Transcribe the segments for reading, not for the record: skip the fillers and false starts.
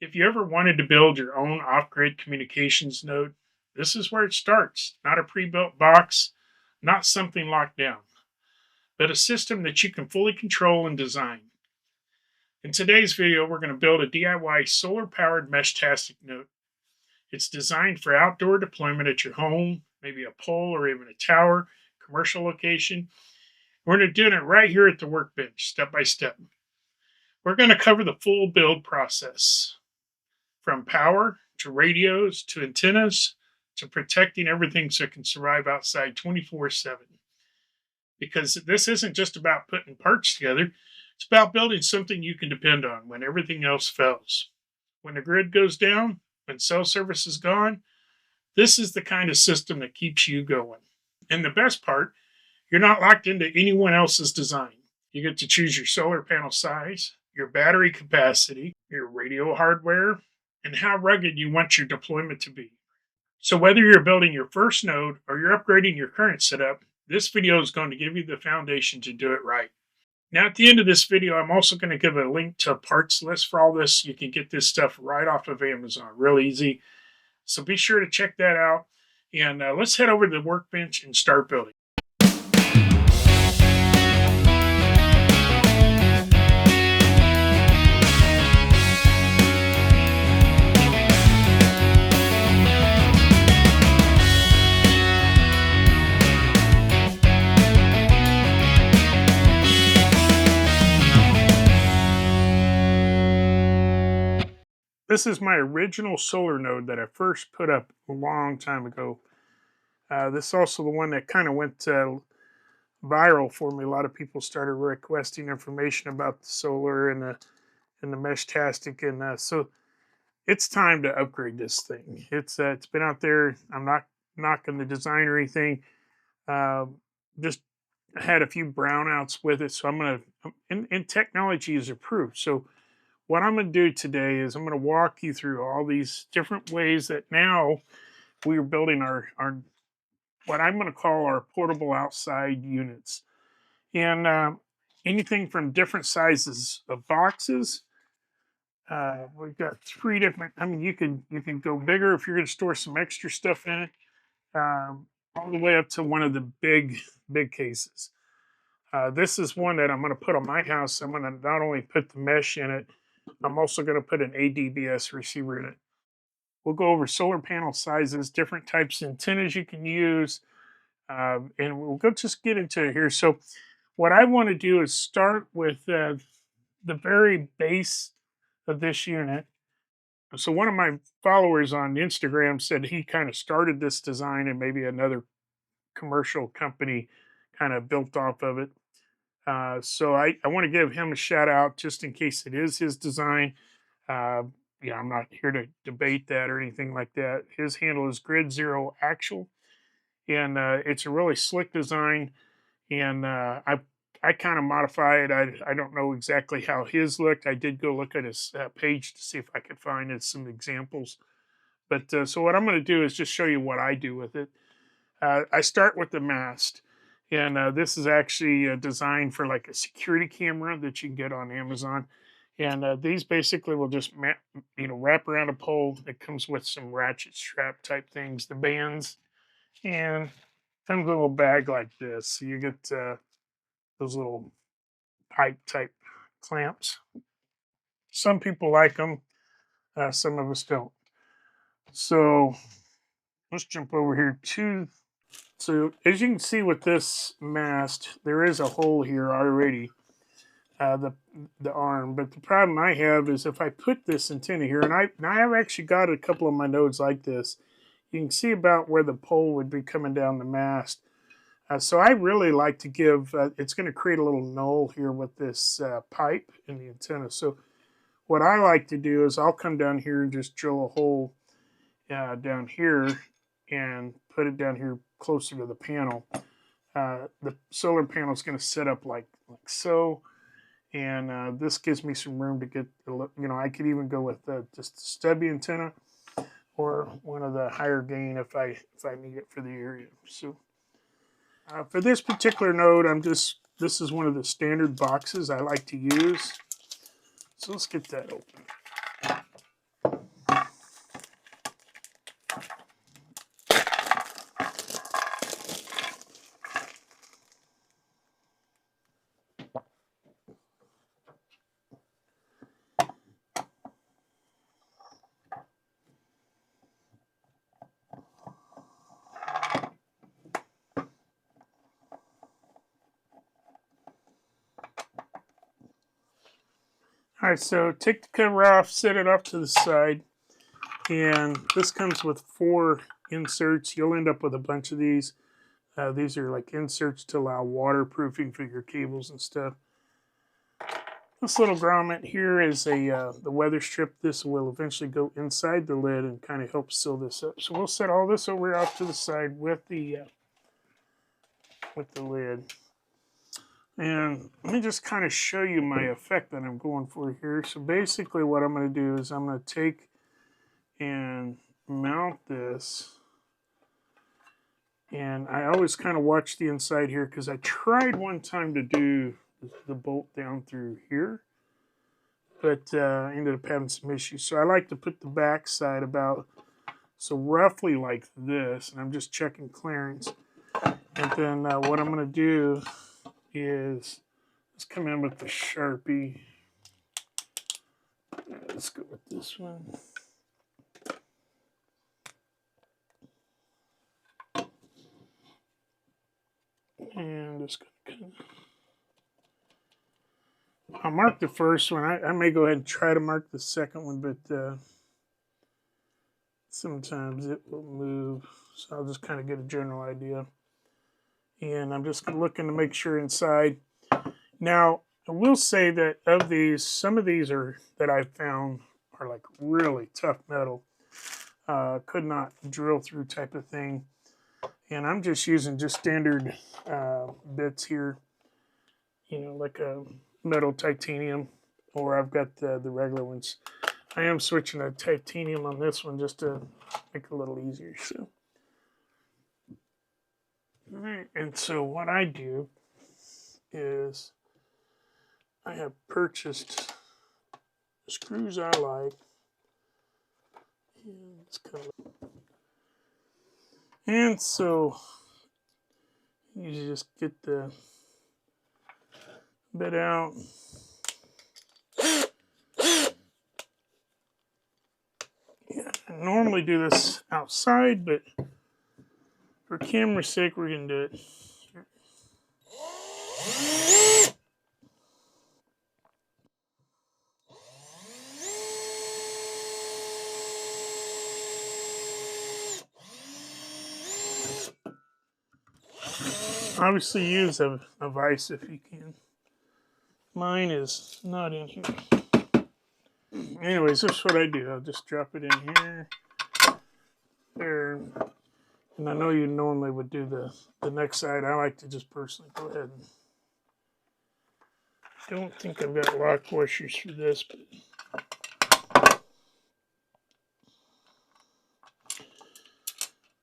If you ever wanted to build your own off-grid communications node, this is where it starts. Not a pre-built box, not something locked down, but a system that you can fully control and design. In today's video, we're going to build a DIY solar-powered Meshtastic node. It's designed for outdoor deployment at your home, maybe a pole or even a tower, commercial location. We're going to do it right here at the workbench, step by step. We're going to cover the full build process, from power to radios to antennas to protecting everything so it can survive outside 24/7. Because this isn't just about putting parts together, it's about building something you can depend on when everything else fails. When the grid goes down, when cell service is gone, this is the kind of system that keeps you going. And the best part, you're not locked into anyone else's design. You get to choose your solar panel size, your battery capacity, your radio hardware, and how rugged you want your deployment to be. So whether you're building your first node or you're upgrading your current setup, this video is going to give you the foundation to do it right. Now at the end of this video, I'm also going to give a link to a parts list for all this. You can get this stuff right off of Amazon, real easy. So be sure to check that out. And let's head over to the workbench and start building. This is my original solar node that I first put up a long time ago. This is also the one that kind of went viral for me. A lot of people started requesting information about the solar and the Meshtastic, and so it's time to upgrade this thing. It's been out there. I'm not knocking the design or anything. Just had a few brownouts with it, so I'm gonna. And technology is improved, so. What I'm going to do today is I'm going to walk you through all these different ways that now we are building our what I'm going to call our portable outside units. And anything from different sizes of boxes. We've got three different, I mean, you can go bigger if you're going to store some extra stuff in it, all the way up to one of the big cases. This is one that I'm going to put on my house. I'm going to not only put the mesh in it, I'm also going to put an ADBS receiver in it. We'll go over solar panel sizes, different types of antennas you can use, and we'll just get into it here. So what I want to do is start with the very base of this unit. So one of my followers on Instagram said he kind of started this design and maybe another commercial company kind of built off of it. So I want to give him a shout out just in case it is his design. Yeah, I'm not here to debate that or anything like that. His handle is Grid Zero Actual, and it's a really slick design. And I kind of modify it. I don't know exactly how his looked. I did go look at his page to see if I could find some examples. But so what I'm going to do is just show you what I do with it. I start with the mast. And this is actually designed for like a security camera that you can get on Amazon. And these basically will just wrap around a pole. It comes with some ratchet strap type things, the bands, and comes in a little bag like this. So you get those little pipe type clamps. Some people like them, some of us don't. So let's jump over here to. So as you can see with this mast, there is a hole here already, the arm. But the problem I have is if I put this antenna here, and I have actually got a couple of my nodes like this, you can see about where the pole would be coming down the mast. So I really like to give, it's going to create a little knoll here with this pipe in the antenna. So what I like to do is I'll come down here and just drill a hole down here and put it down here closer to the panel. The solar panel is going to set up like so, and this gives me some room to get, I could even go with just a stubby antenna or one of the higher gain if I need it for the area. So for this particular node, this is one of the standard boxes I like to use. So let's get that open. Alright, so take the cover off, set it off to the side, and this comes with 4 inserts. You'll end up with a bunch of these. These are like inserts to allow waterproofing for your cables and stuff. This little grommet here is the weather strip. This will eventually go inside the lid and kind of help seal this up. So we'll set all this over off to the side with the lid. And let me just kind of show you my effect that I'm going for here. So basically what I'm going to do is I'm going to take and mount this. And I always kind of watch the inside here because I tried one time to do the bolt down through here, but I ended up having some issues. So I like to put the back side about, so roughly like this, and I'm just checking clearance. And then what I'm going to do is let's come in with the Sharpie. Let's go with this one. And just going to kind of, I'll mark the first one. I may go ahead and try to mark the second one, but sometimes it will move. So I'll just kind of get a general idea. And I'm just looking to make sure inside. Now, I will say that of these, some of these are that I've found are like really tough metal. Could not drill through type of thing. And I'm just using just standard bits here. You know, like a metal titanium, or I've got the regular ones. I am switching to titanium on this one just to make it a little easier. So, all right, and so what I do is I have purchased screws I like, and it's kind of, and so you just get the bit out. Yeah, I normally do this outside, but for camera's sake, we're going to do it here. Obviously, use a vise if you can. Mine is not in here. Anyways, this is what I do. I'll just drop it in here. There. And I know you normally would do the next side. I like to just personally go ahead and, don't think I've got lock washers for this, but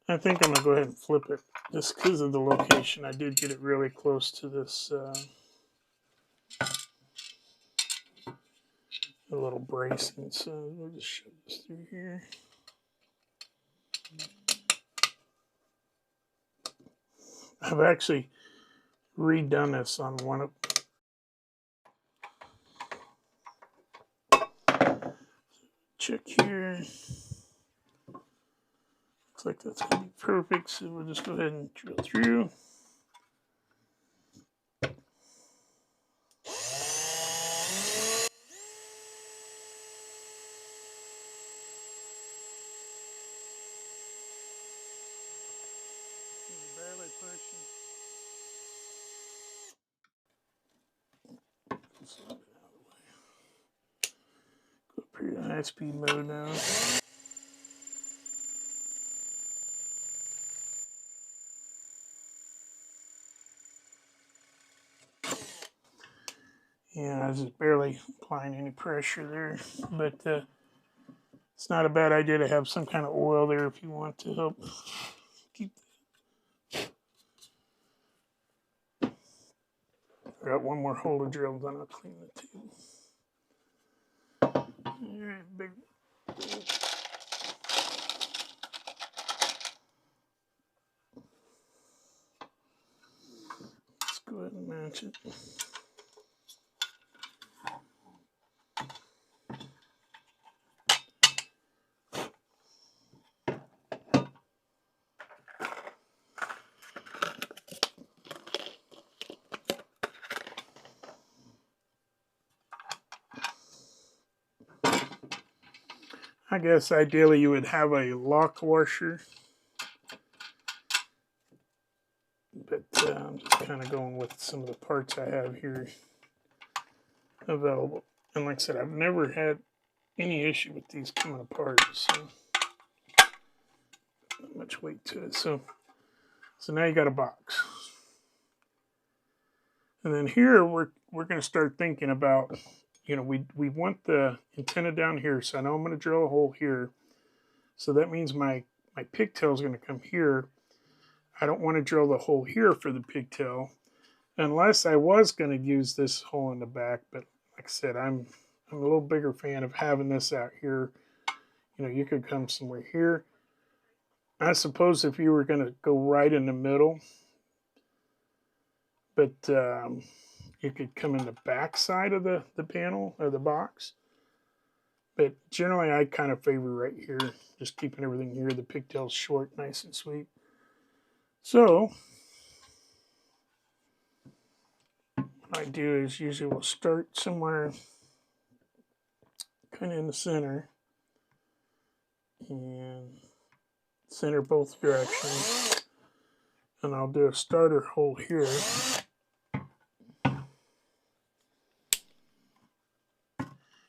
I think I'm going to go ahead and flip it just because of the location. I did get it really close to this a little bracing, so we'll just shove this through here. I've actually redone this on one of. Check here. Looks like that's going to be perfect, so we'll just go ahead and drill through. Barely pushing. Slide it out of the way. Go up here to high speed mode now. Yeah, I was just barely applying any pressure there, but it's not a bad idea to have some kind of oil there if you want to help keep. I got one more hole to drill, then I'll clean the table. All right, big. Let's go ahead and match it. I guess ideally you would have a lock washer, but I'm just kind of going with some of the parts I have here available. And like I said, I've never had any issue with these coming apart, so not much weight to it. So now you got a box. And then here we're going to start thinking about, you know, we want the antenna down here, so I know I'm going to drill a hole here. So that means my pigtail is going to come here. I don't want to drill the hole here for the pigtail, unless I was going to use this hole in the back. But like I said, I'm a little bigger fan of having this out here. You know, you could come somewhere here. I suppose if you were going to go right in the middle, but you could come in the back side of the panel or the box. But generally, I kind of favor right here, just keeping everything here. The pigtail's short, nice and sweet. So what I do is usually we'll start somewhere kind of in the center and center both directions. And I'll do a starter hole here.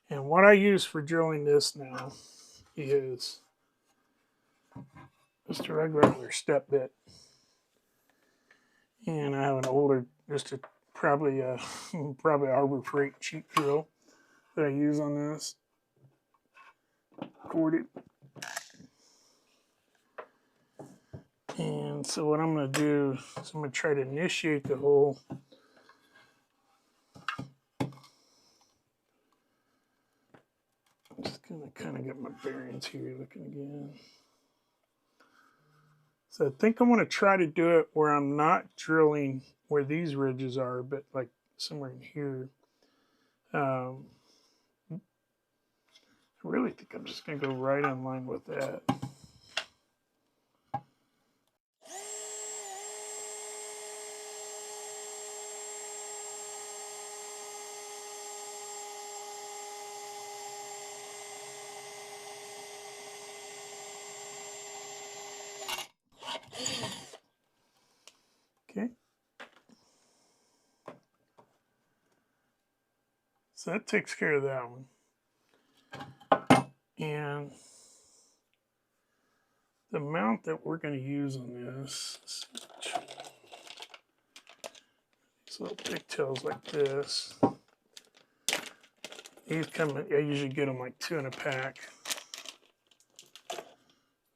And what I use for drilling this now is just a regular step bit. And I have an older, just a probably Harbor Freight cheap drill that I use on this. Corded. And so what I'm going to do is I'm going to try to initiate the hole. I'm just going to kind of get my bearings here looking again. So I think I'm going to try to do it where I'm not drilling where these ridges are, but like somewhere in here. I really think I'm just going to go right in line with that. Okay. So that takes care of that one. And the mount that we're going to use on this, these little pigtails like this. These come, I usually get them like 2 in a pack.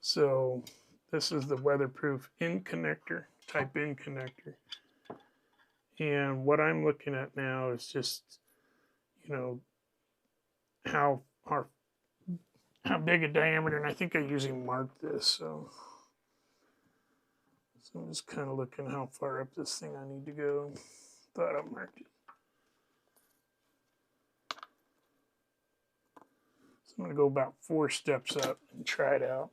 So this is the weatherproof in connector, type in connector. And what I'm looking at now is just, you know, how big a diameter, and I think I usually mark this, so I'm just kind of looking how far up this thing I need to go. Thought I marked it. So I'm going to go about 4 steps up and try it out.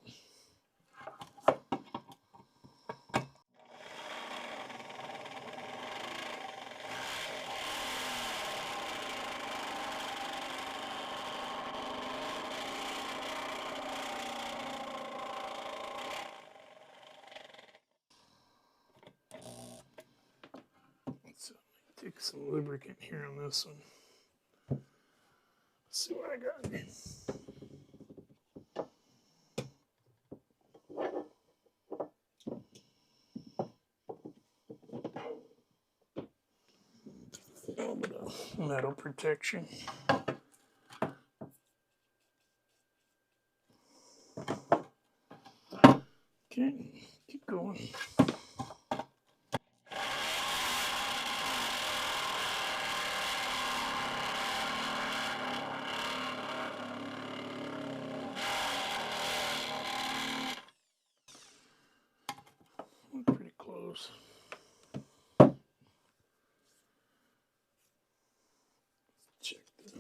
So take some lubricant here on this one. Let's see what I got. A little bit of metal protection. Okay, keep going. Pretty close. Check that.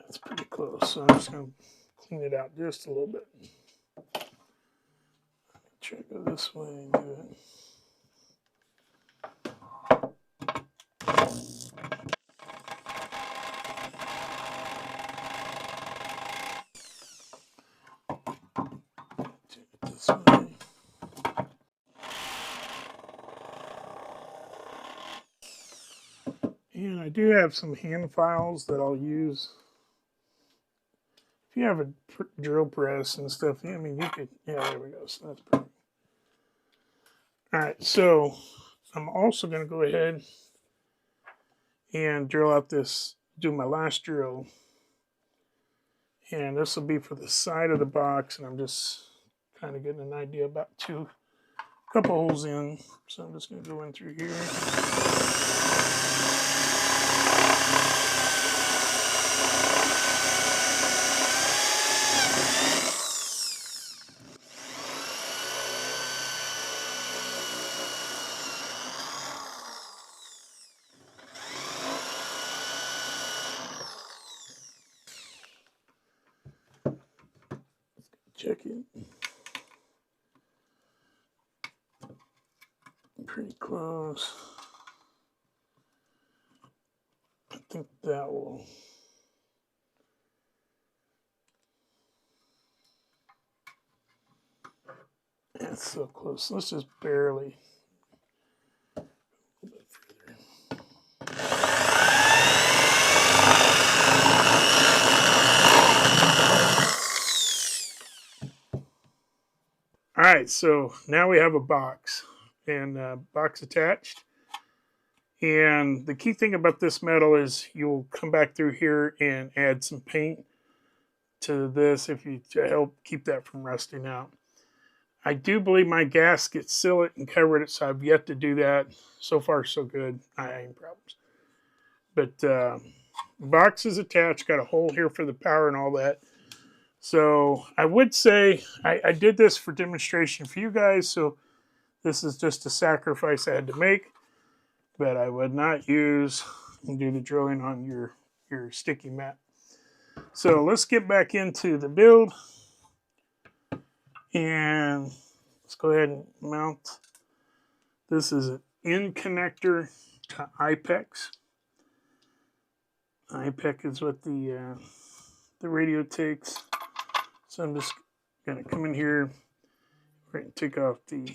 That's pretty close, so I'm just going to clean it out just a little bit. Try to go this way and do it. do have some hand files that I'll use. If you have a drill press and stuff, I mean, you could, yeah, there we go. So that's perfect. All right, so I'm also going to go ahead and drill out this, do my last drill. And this will be for the side of the box, and I'm just kind of getting an idea about couple holes in. So I'm just going to go in through here. Check it. Pretty close. I think that will. That's so close. Let's just barely. A little bit further. All right, so now we have a box and box attached. And the key thing about this metal is you'll come back through here and add some paint to this to help keep that from rusting out. I do believe my gasket seal it and covered it, so I've yet to do that. So far, so good. I ain't problems. But the box is attached, got a hole here for the power and all that. So I would say I did this for demonstration for you guys, so this is just a sacrifice I had to make. But I would not use and do the drilling on your sticky mat. So let's get back into the build. And let's go ahead and mount. This is an in connector to IPEX. IPEX is what the radio takes. So I'm just going to come in here. We're going to take off the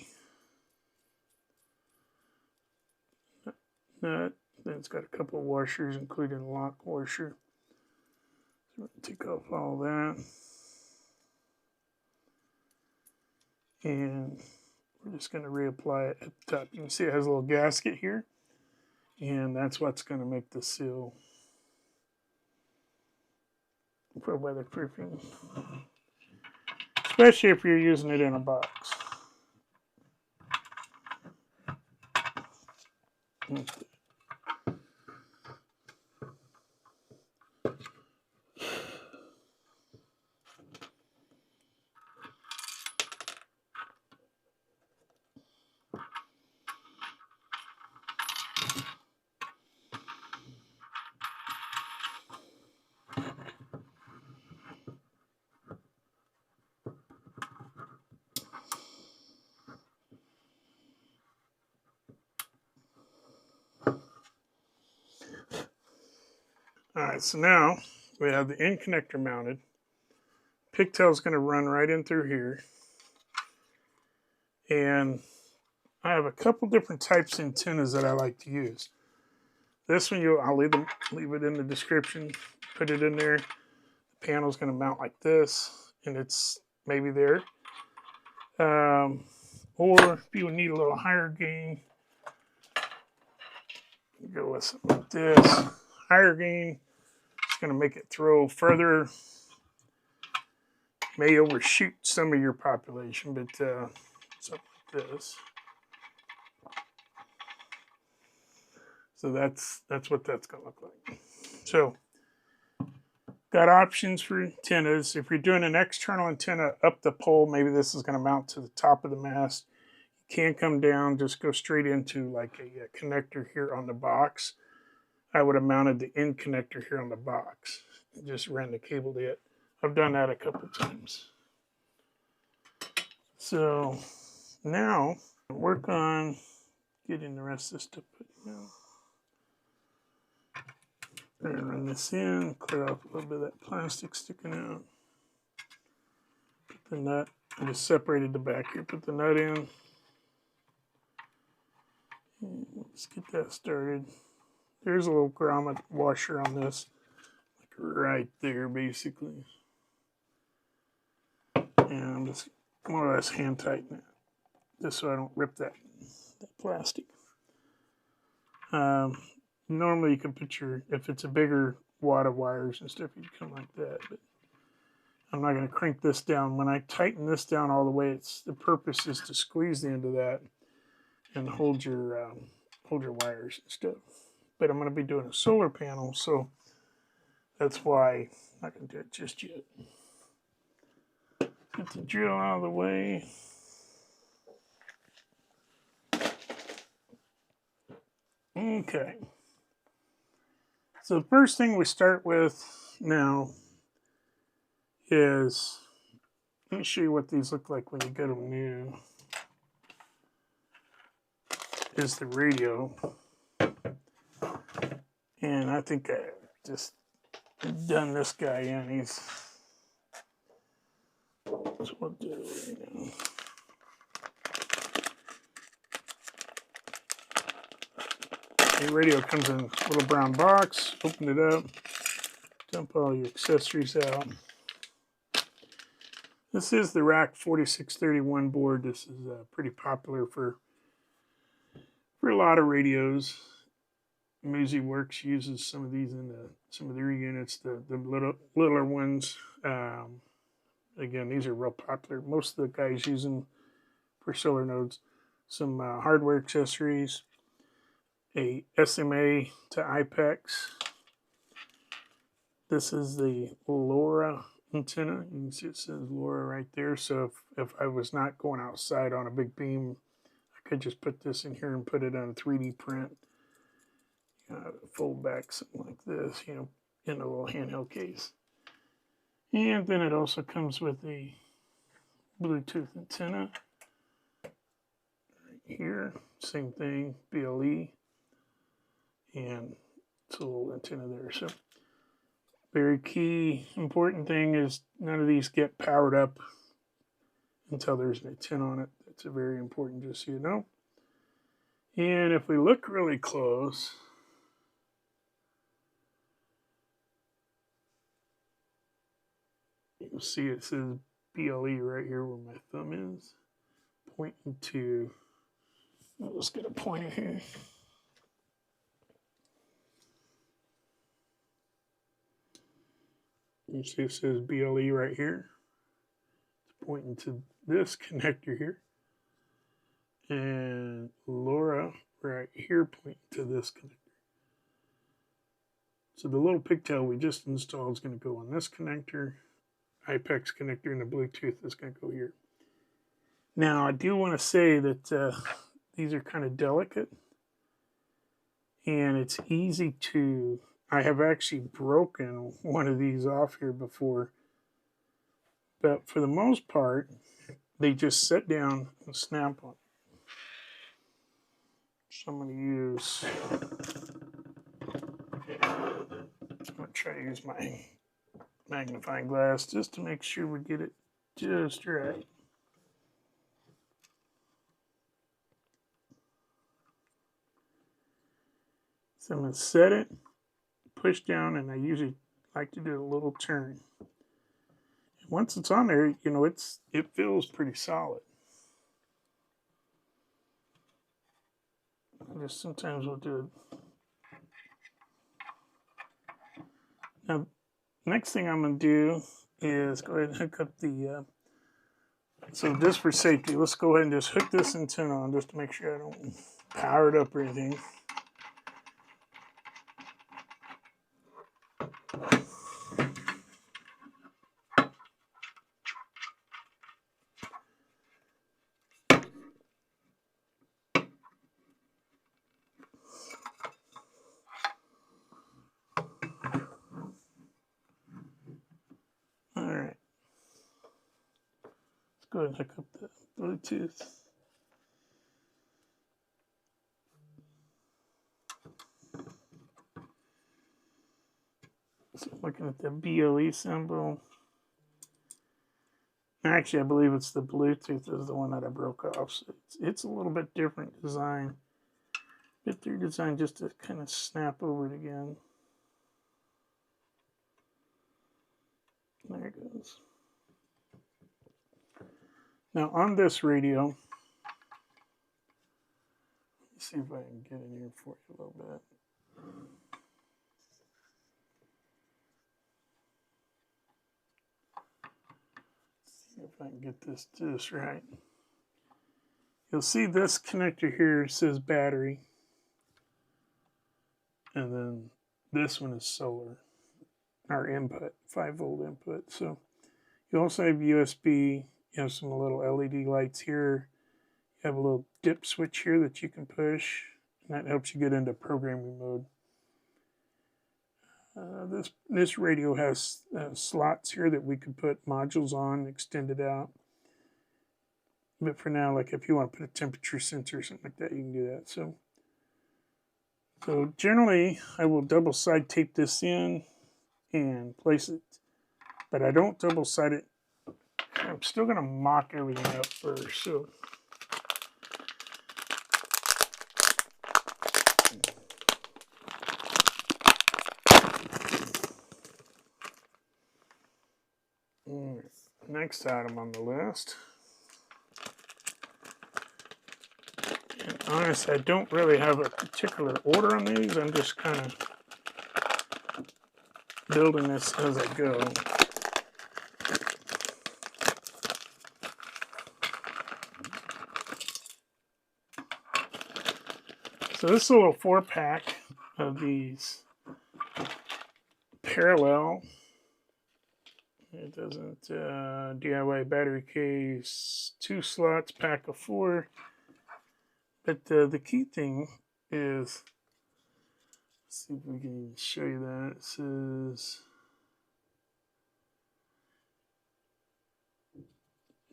nut. Then it's got a couple of washers, including a lock washer. So we're going to take off all that. And we're just going to reapply it at the top. You can see it has a little gasket here. And that's what's going to make the seal for weatherproofing. Especially if you're using it in a box. All right, so now we have the end connector mounted. Pigtail is going to run right in through here. And I have a couple different types of antennas that I like to use. This one, I'll leave it in the description. Put it in there. The panel is going to mount like this, and it's maybe there. Or if you need a little higher gain, go with something like this. Higher gain. It's going to make it throw further. May overshoot some of your population, but something like this. So that's what that's going to look like. So got options for antennas. If you're doing an external antenna up the pole, maybe this is going to mount to the top of the mast. You can't come down, just go straight into like a connector here on the box. I would have mounted the end connector here on the box and just ran the cable to it. I've done that a couple of times. So now work on getting the rest of this stuff put down. And run this in, clear off a little bit of that plastic sticking out. Put the nut, I just separated the back here, put the nut in. And let's get that started. there's a little grommet washer on this, like right there, basically. And I'm just more or less hand tighten it, just so I don't rip that plastic. Normally you can put your, if it's a bigger wad of wires and stuff, you come like that, but I'm not going to crank this down. When I tighten this down all the way, it's the purpose is to squeeze the end of that and hold your wires and stuff. But I'm going to be doing a solar panel, so that's why I'm not going to do it just yet. Get the drill out of the way. Okay. So the first thing we start with now is, let me show you what these look like when you get them new, is the radio. And I think I just done this guy in. He's, so we'll do it right now. The radio comes in a little brown box. Open it up. Dump all your accessories out. This is the Rack 4631 board. This is pretty popular for a lot of radios. Musi Works uses some of these in some of their units. The littler ones. Again, these are real popular. Most of the guys use them for solar nodes. Some hardware accessories. A SMA to IPEX. This is the LoRa antenna. You can see it says LoRa right there. So if I was not going outside on a big beam, I could just put this in here and put it on a 3D print. Fold back something like this, you know, in a little handheld case. And then it also comes with a Bluetooth antenna. Right here, same thing, BLE. And it's a little antenna there. So very key, important thing is none of these get powered up until there's an antenna on it. That's a very important, just so you know. And if we look really close, you'll see it says BLE right here where my thumb is, pointing to, let's get a pointer here. You see it says BLE right here. It's pointing to this connector here. And LoRa right here pointing to this connector. So the little pigtail we just installed is going to go on this connector. IPEX connector, and the Bluetooth is going to go here. Now I do want to say that these are kind of delicate. And it's easy to, I have actually broken one of these off here before, but for the most part, they just sit down and snap on. So I'm going to use, I'm going to try to use my magnifying glass just to make sure we get it just right. So I'm going to set it, push down, and I usually like to do a little turn. And once it's on there, you know, it feels pretty solid. I just sometimes will do it. Now, next thing I'm going to do is go ahead and hook up the, so just for safety, let's go ahead and just hook this antenna on just to make sure I don't power it up or anything. Alright. Let's go ahead and hook up the Bluetooth. So looking at the BLE symbol. Actually, I believe it's the Bluetooth is the one that I broke off. So it's a little bit different design. But they're designed just to kind of snap over it again. There it goes. Now on this radio, let's see if I can get in here for you a little bit. See if I can get this just right. You'll see this connector here says battery, and then this one is solar, our input, 5-volt input. So you also have USB, you have some little LED lights here, you have a little dip switch here that you can push, and that helps you get into programming mode. This radio has slots here that we can put modules on, extend it out. But for now, like if you want to put a temperature sensor or something like that, you can do that. So generally, I will double side tape this in and place it, but I don't double side it. I'm still going to mock everything up first. So next item on the list. And honestly, I don't really have a particular order on these. I'm just kind of building this as I go. So this is a little 4-pack of these parallel. It doesn't DIY battery case, 2 slots, pack of 4. But the key thing is, let's see if we can show you that. It says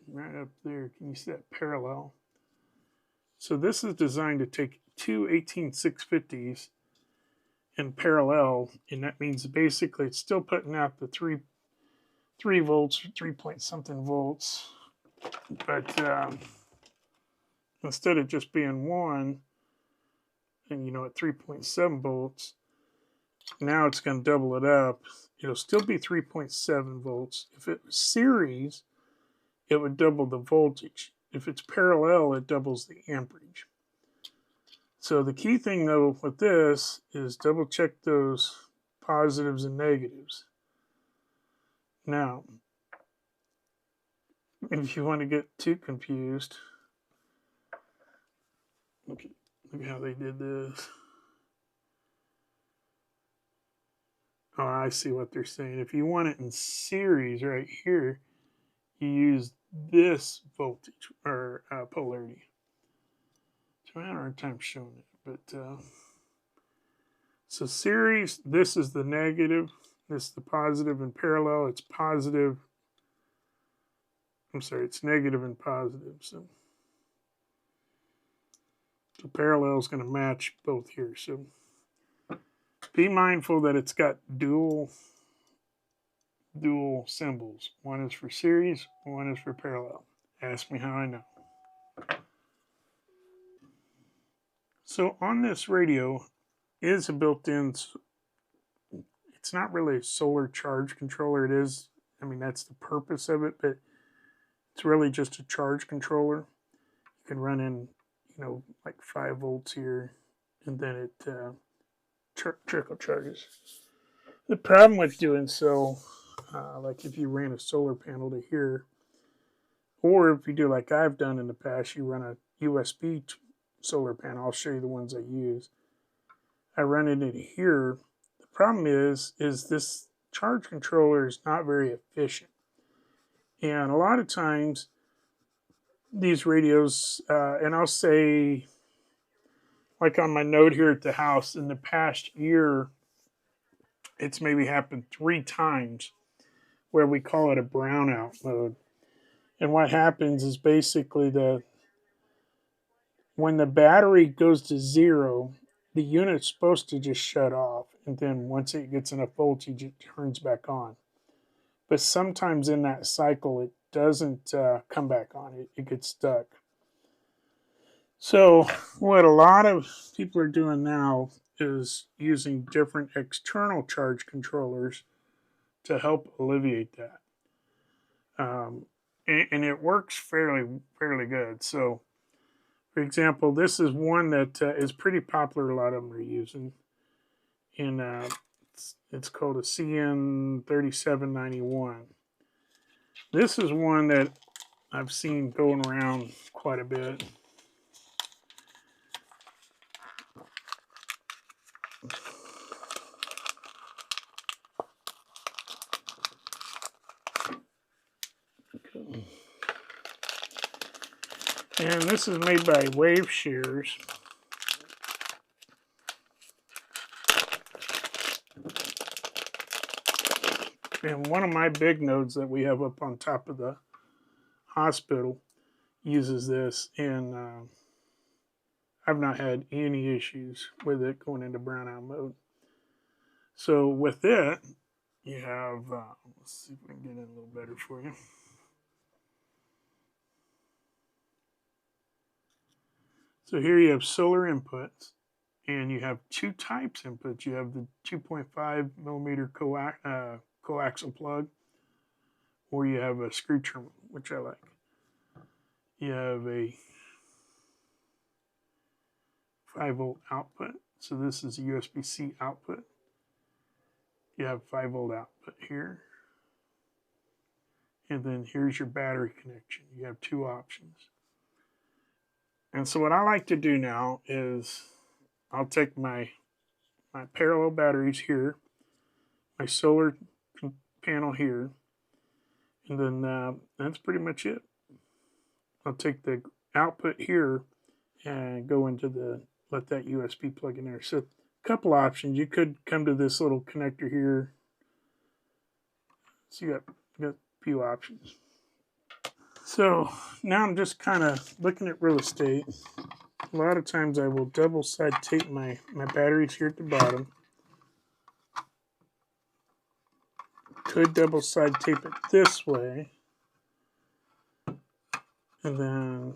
right up there. Can you see that parallel? So this is designed to take two 18650s in parallel, and that means basically it's still putting out the 3 volts, 3 point something volts, but instead of just being 1, and at 3.7 volts, now it's going to double it up. It'll still be 3.7 volts. If it was series, it would double the voltage. If it's parallel, it doubles the amperage. So the key thing though with this is double check those positives and negatives. Now, if you want to get too confused, look at how they did this. Oh, I see what they're saying. If you want it in series right here, you use this voltage or polarity. So I had a hard time showing it, but so series, this is the negative, this is the positive, and parallel, it's positive. I'm sorry, it's negative and positive. So parallel is going to match both here. So be mindful that it's got dual symbols. One is for series, one is for parallel. Ask me how I know. So on this radio is a built-in, it's not really a solar charge controller. It is, I mean, that's the purpose of it, but it's really just a charge controller. You can run in, like 5 volts here, and then it trickle charges. The problem with doing so, like if you ran a solar panel to here, or if you do like I've done in the past, you run a USB solar panel. I'll show you the ones I use. I run it in here. The problem is this charge controller is not very efficient. And a lot of times, these radios, and I'll say, like on my note here at the house, in the past year, it's maybe happened 3 times where we call it a brownout mode. And what happens is basically when the battery goes to 0, the unit's supposed to just shut off. And then once it gets enough voltage, it turns back on. But sometimes in that cycle, it doesn't come back on. It gets stuck. So what a lot of people are doing now is using different external charge controllers to help alleviate that. And it works fairly good. So, for example, this is one that is pretty popular. A lot of them are using. In it's called a CN3791. This is one that I've seen going around quite a bit. And this is made by Wave Shears. And one of my big nodes that we have up on top of the hospital uses this, and I've not had any issues with it going into brownout mode. So with it, you have, let's see if we can get it a little better for you. So here you have solar inputs, and you have two types inputs. You have the 2.5 millimeter coaxial plug, or you have a screw terminal, which I like. You have a 5-volt output. So this is a USB-C output. You have 5-volt output here. And then here's your battery connection. You have two options. And so what I like to do now is I'll take my parallel batteries here, my solar panel here, and then that's pretty much it. I'll take the output here and go into let that USB plug in there. So a couple options. You could come to this little connector here. So you got a few options. So now I'm just kind of looking at real estate. A lot of times I will double side tape my batteries here at the bottom. Could double side tape it this way. And then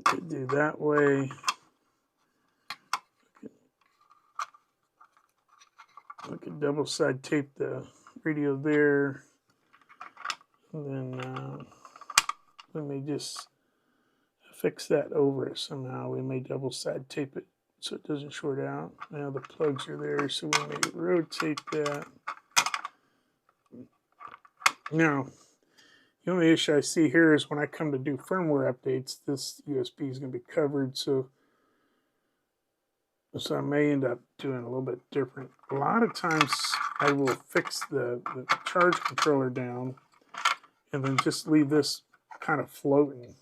could do that way. I could double side tape the radio there. And then we may just fix that over it somehow. We may double side tape it so it doesn't short out. Now the plugs are there, so we may rotate that. Now, the only issue I see here is when I come to do firmware updates, this USB is going to be covered, so I may end up doing a little bit different. A lot of times I will fix the charge controller down and then just leave this kind of floating.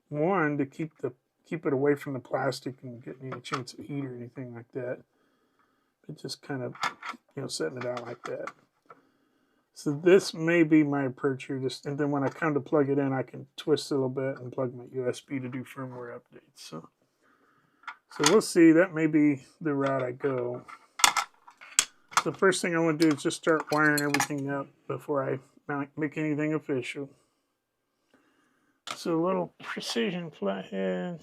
One, to keep it away from the plastic and getting any chance of heat or anything like that. But just kind of, setting it out like that. So this may be my approach here. And then when I come to plug it in, I can twist it a little bit and plug my USB to do firmware updates. So we'll see. That may be the route I go. The first thing I want to do is just start wiring everything up before I make anything official. So a little precision flathead.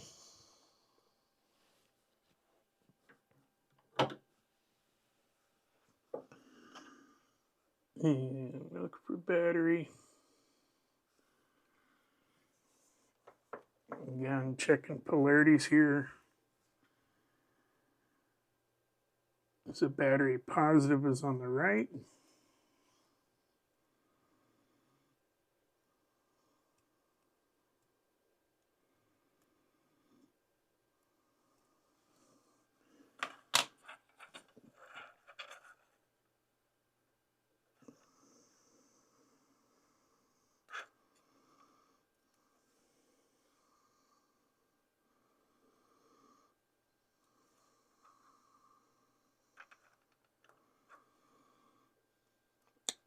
And look for battery. Again, checking polarities here. So battery positive is on the right.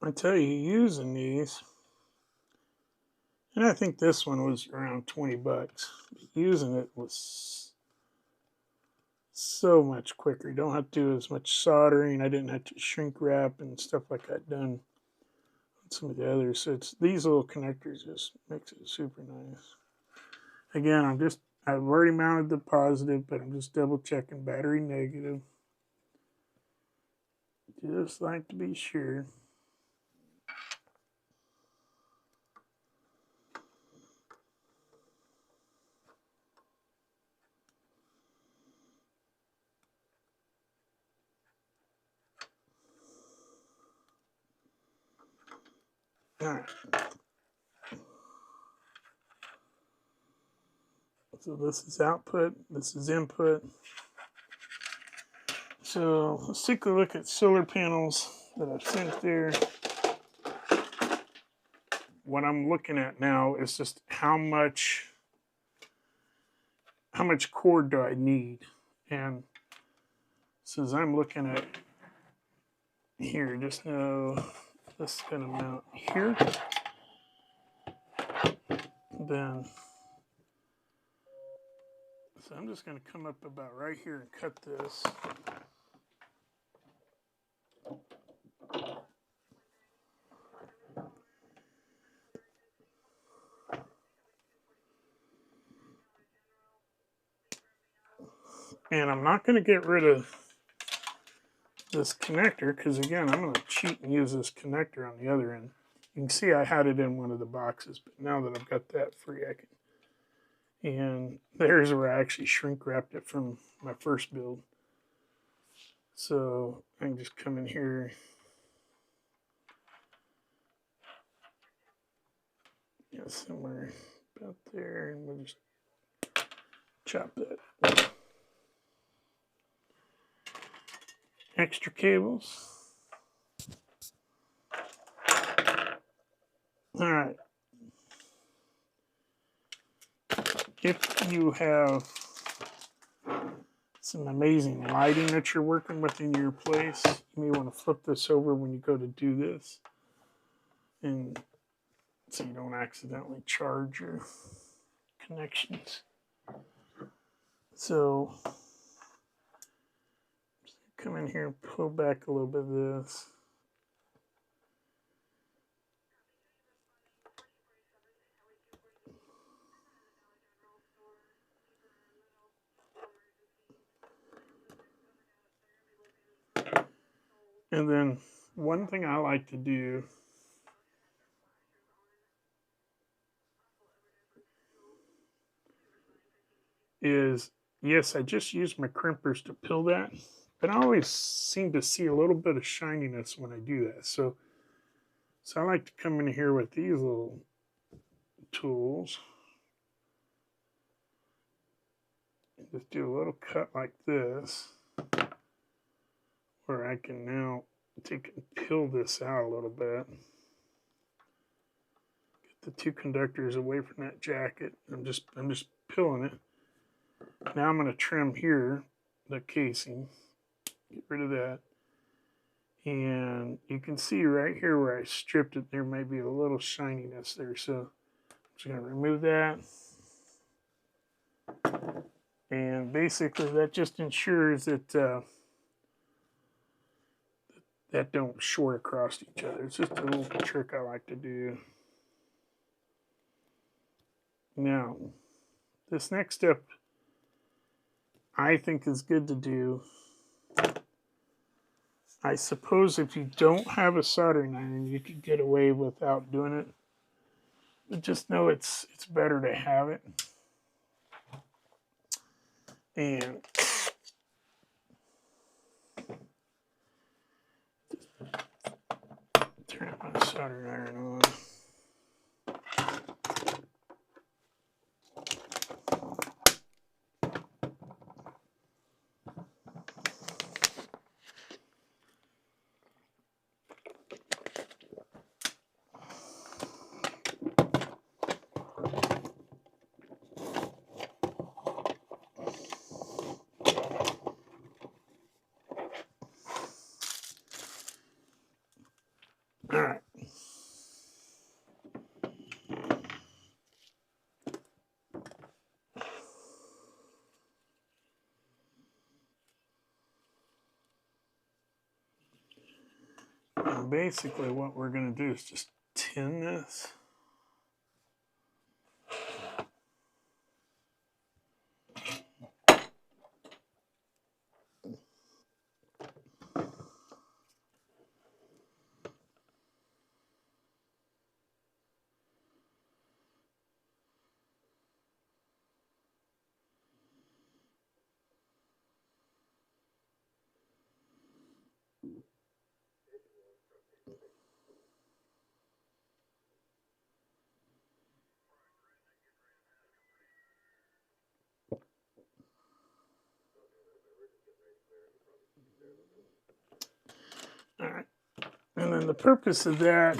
I tell you, using these, and I think this one was around 20 bucks. Using it was so much quicker. You don't have to do as much soldering. I didn't have to shrink wrap and stuff like I'd done on some of the others. So it's these little connectors just makes it super nice. Again, I've already mounted the positive, but I'm just double checking battery negative. Just like to be sure. All right. So this is output, this is input. So let's take a look at solar panels that I've sent there. What I'm looking at now is just how much cord do I need? And since I'm looking at here, just know this is going to mount here. Then, so I'm just going to come up about right here and cut this. And I'm not going to get rid of this connector because, again, I'm going to cheat and use this connector on the other end. You can see I had it in one of the boxes, but now that I've got that free, I can. And there's where I actually shrink wrapped it from my first build. So I can just come in here. Yeah, somewhere about there, and we'll just chop that. Extra cables. All right. If you have some amazing lighting that you're working with in your place, you may want to flip this over when you go to do this, and so you don't accidentally charge your connections. So come in here and pull back a little bit of this. And then one thing I like to do is, yes, I just use my crimpers to peel that, but I always seem to see a little bit of shininess when I do that. So I like to come in here with these little tools and just do a little cut like this, where I can now take and peel this out a little bit. Get the two conductors away from that jacket. I'm just peeling it. Now I'm going to trim here the casing. Get rid of that. And you can see right here where I stripped it, there may be a little shininess there. So I'm just going to remove that. And basically that just ensures that that don't short across each other. It's just a little trick I like to do. Now, this next step I think is good to do. I suppose if you don't have a soldering iron, you could get away without doing it. But just know it's better to have it. And turn my soldering iron on. All right. And basically what we're going to do is just pin this. All right, and then the purpose of that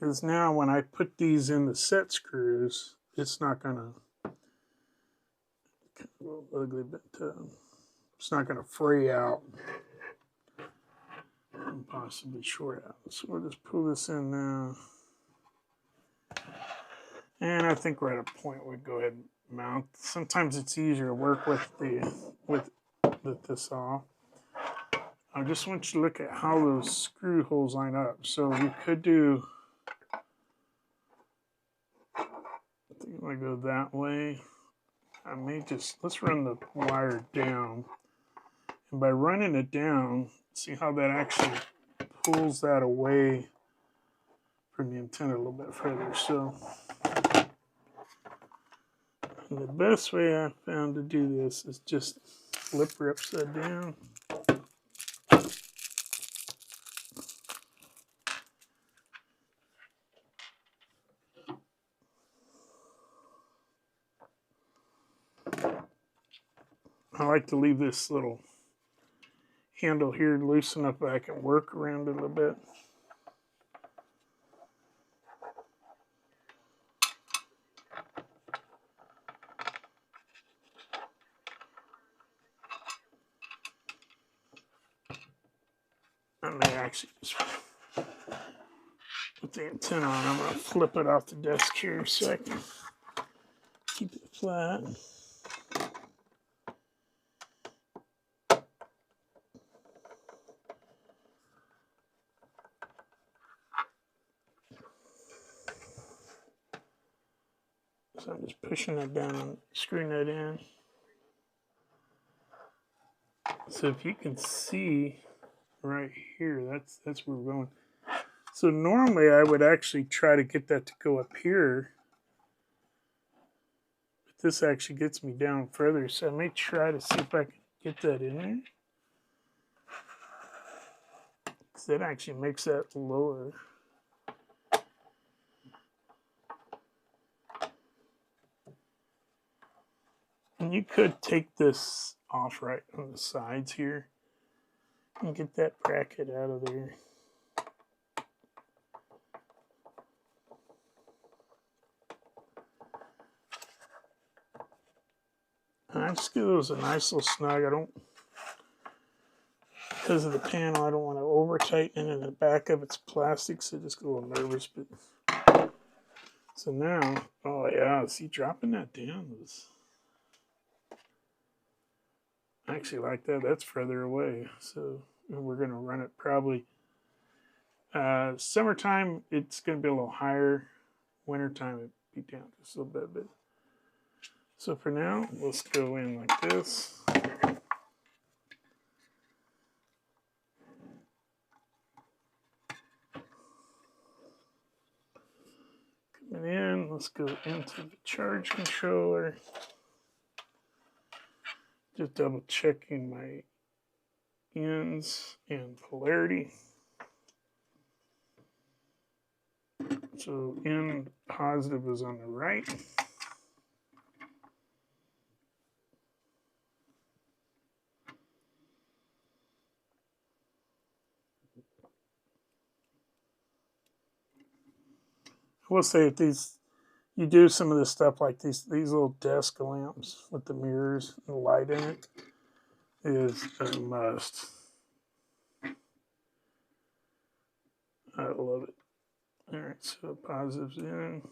is now when I put these in the set screws, it's not gonna, kind of a little ugly, but it's not gonna fray out and possibly short out. So we'll just pull this in now. And I think we're at a point where we go ahead and mount. Sometimes it's easier to work with this off. I just want you to look at how those screw holes line up. So you could do, I think I'm gonna go that way. I may just, let's run the wire down. And by running it down, see how that actually pulls that away from the antenna a little bit further. So the best way I found to do this is just flip her upside down. I like to leave this little handle here loose enough that I can work around it a little bit. I may actually just put the antenna on. I'm going to flip it off the desk here so I can keep it flat. So I'm just pushing that down and screwing that in. So if you can see right here, that's where we're going. So normally I would actually try to get that to go up here. But this actually gets me down further. So I may try to see if I can get that in there. Because that actually makes that lower. And you could take this off right on the sides here and get that bracket out of there. And I just give those a nice little snug. I don't, because of the panel, I don't want to over tighten it in the back of its plastic, so I just get a little nervous. But so now, oh yeah, see, dropping that down was, I actually like that. That's further away. So we're going to run it probably, summertime, it's going to be a little higher. Wintertime, it'd be down just a little bit. So for now, let's go in like this. Coming in, let's go into the charge controller. Just double checking my ends and polarity. So end positive is on the right. I will say if you do some of this stuff like these little desk lamps with the mirrors and the light in it is a must. I love it. All right, so positives in.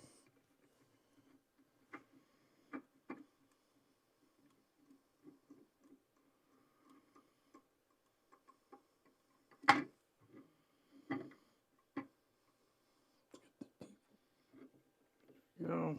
go.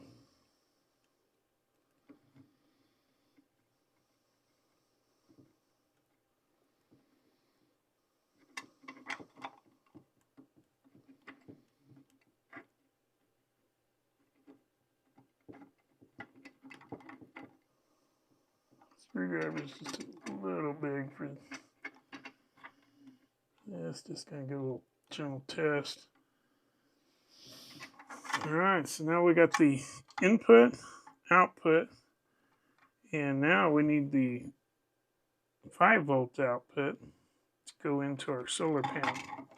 Screwdriver is just a little big for this. Just gonna give a little general test. All right, so now we got the input, output, and now we need the 5-volt output to go into our solar panel,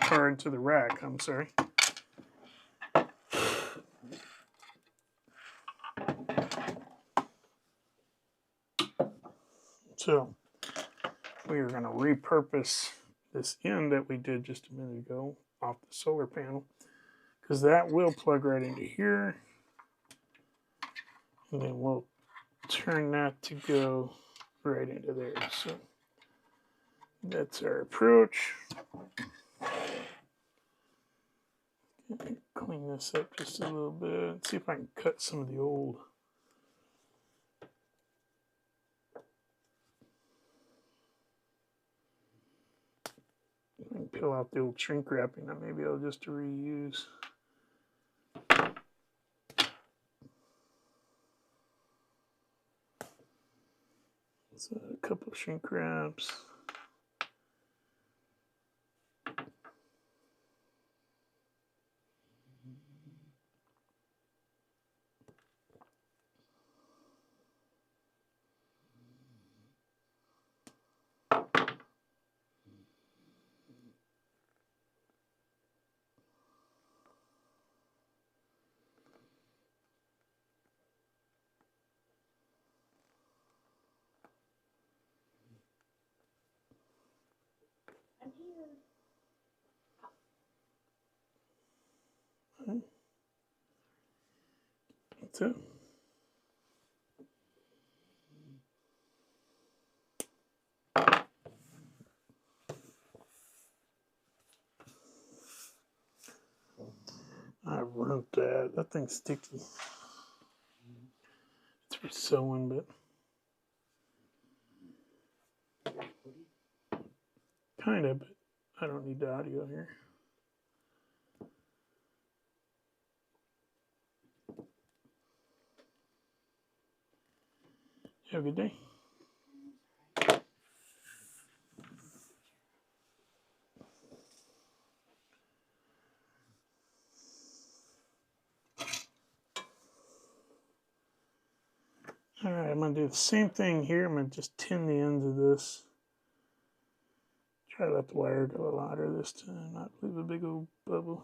or into the rack, I'm sorry. So we are going to repurpose this end that we did just a minute ago off the solar panel, because that will plug right into here, and then we'll turn that to go right into there. So that's our approach. Clean this up just a little bit. See if I can cut some of the old peel out the old shrink wrapping that maybe I'll just reuse. So a couple of shrink wraps. That's it. I wrote that. That thing's sticky. It's for sewing, but kind of, but I don't need the audio here. Have a good day. All right, I'm going to do the same thing here. I'm going to just tin the ends of this. Try to let the wire go a lot louder this time, not leave a big old bubble.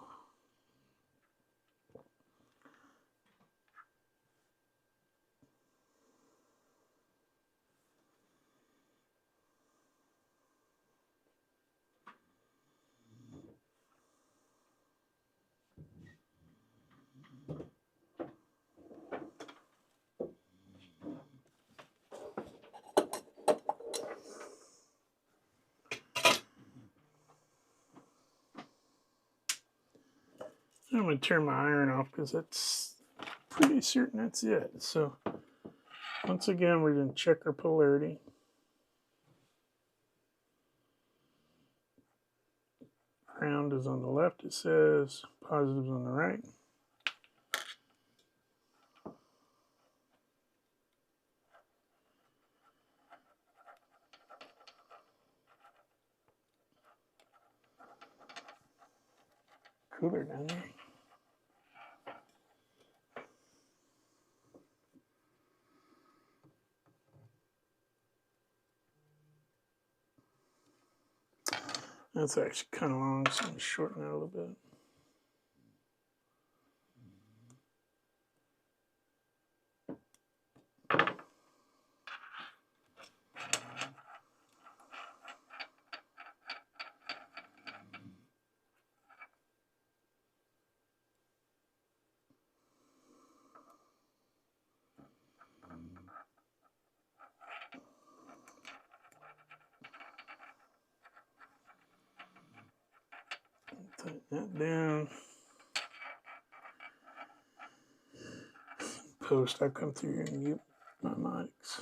I'm going to turn my iron off because that's pretty certain that's it. So once again, we're going to check our polarity. Ground is on the left, it says. Positive's on the right. Cooler down there. That's actually kind of long, so I'm going to shorten that a little bit. Tighten that down. post, I'll come through here and mute my mics.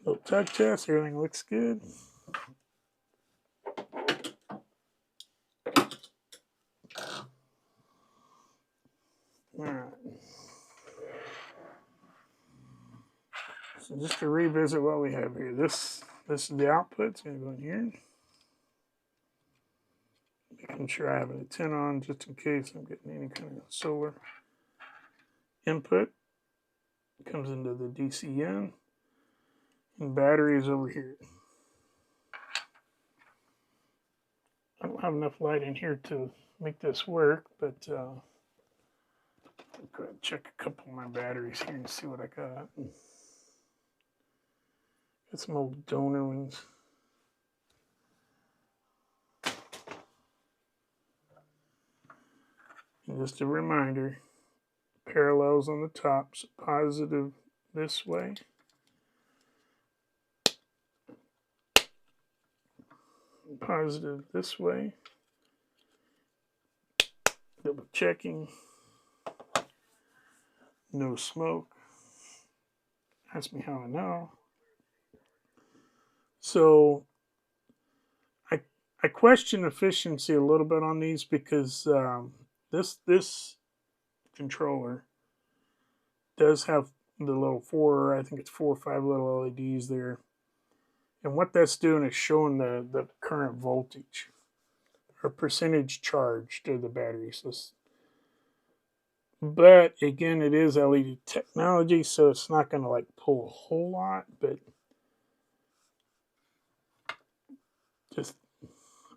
Little tug test, everything looks good. Alright. So just to revisit what we have here, this is the output. It's going to go in here. Making sure I have an antenna on just in case I'm getting any kind of solar input. It comes into the DCN. And battery is over here. I don't have enough light in here to make this work, but I'll go ahead and check a couple of my batteries here and see what I got. Got some old donor ones. And just a reminder, parallels on the top, so positive this way. Positive this way. Double checking. No smoke. Ask me how I know. So I question efficiency a little bit on these because this controller does have the little I think it's 4 or 5 little LEDs there. And what that's doing is showing the current voltage or percentage charge to the batteries. But again, it is LED technology, so it's not going to like pull a whole lot, but just,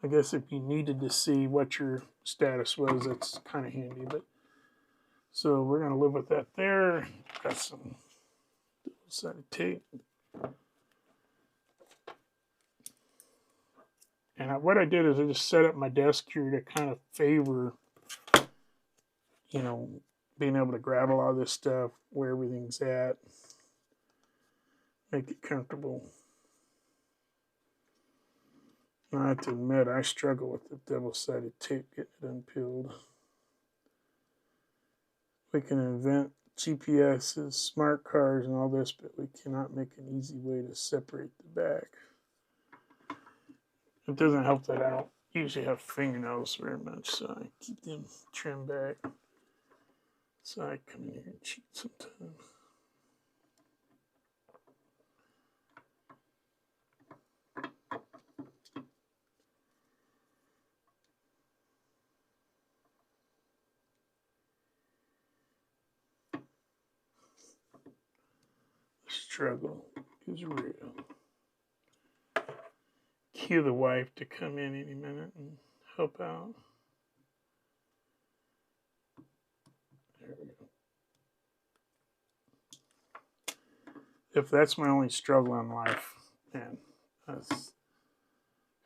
I guess if you needed to see what your status was, that's kind of handy. But so we're going to live with that there. Got some double-sided tape. And what I did is I just set up my desk here to kind of favor, you know, being able to grab a lot of this stuff, where everything's at, make it comfortable. I have to admit, I struggle with the double-sided tape getting it unpeeled. We can invent GPSs, smart cars, and all this, but we cannot make an easy way to separate the back. It doesn't help that I don't usually have fingernails very much, so I keep them trimmed back. So I come in here and cheat sometimes. The struggle is real. Cue the wife to come in any minute and help out. There we go. If that's my only struggle in life, man, that's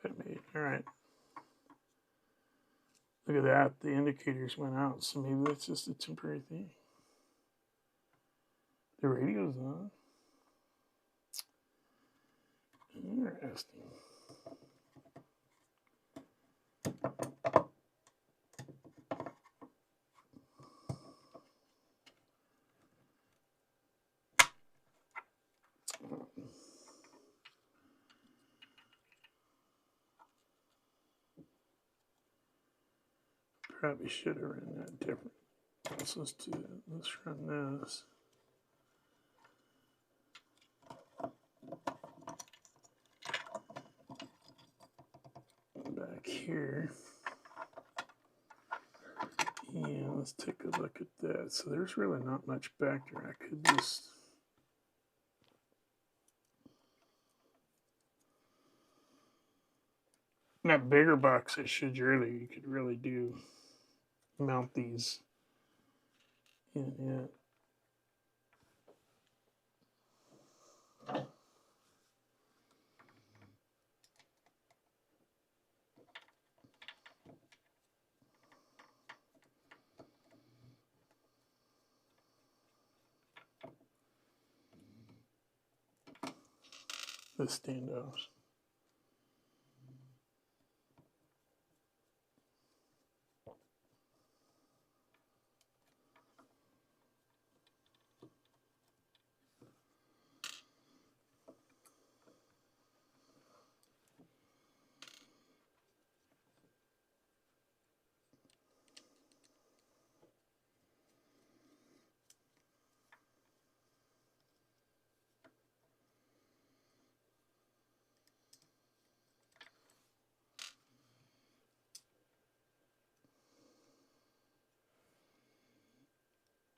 me. All right. Look at that. The indicators went out, so maybe that's just a temporary thing. The radio's on. Interesting. Probably should have run that different. Let's just do that. Let's run this. Back here. Yeah, let's take a look at that. So there's really not much back there. I could just... In that bigger box, you could really do mount these in it. the standoffs.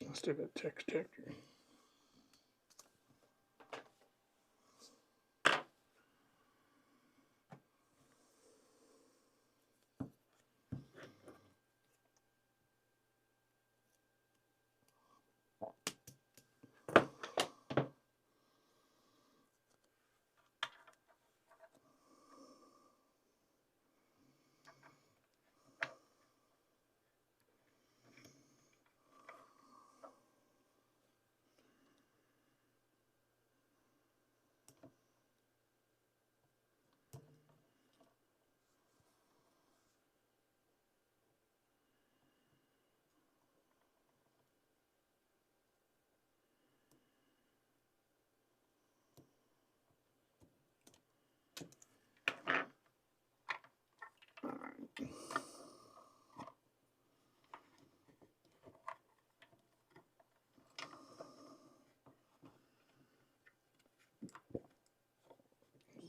I still got text detector.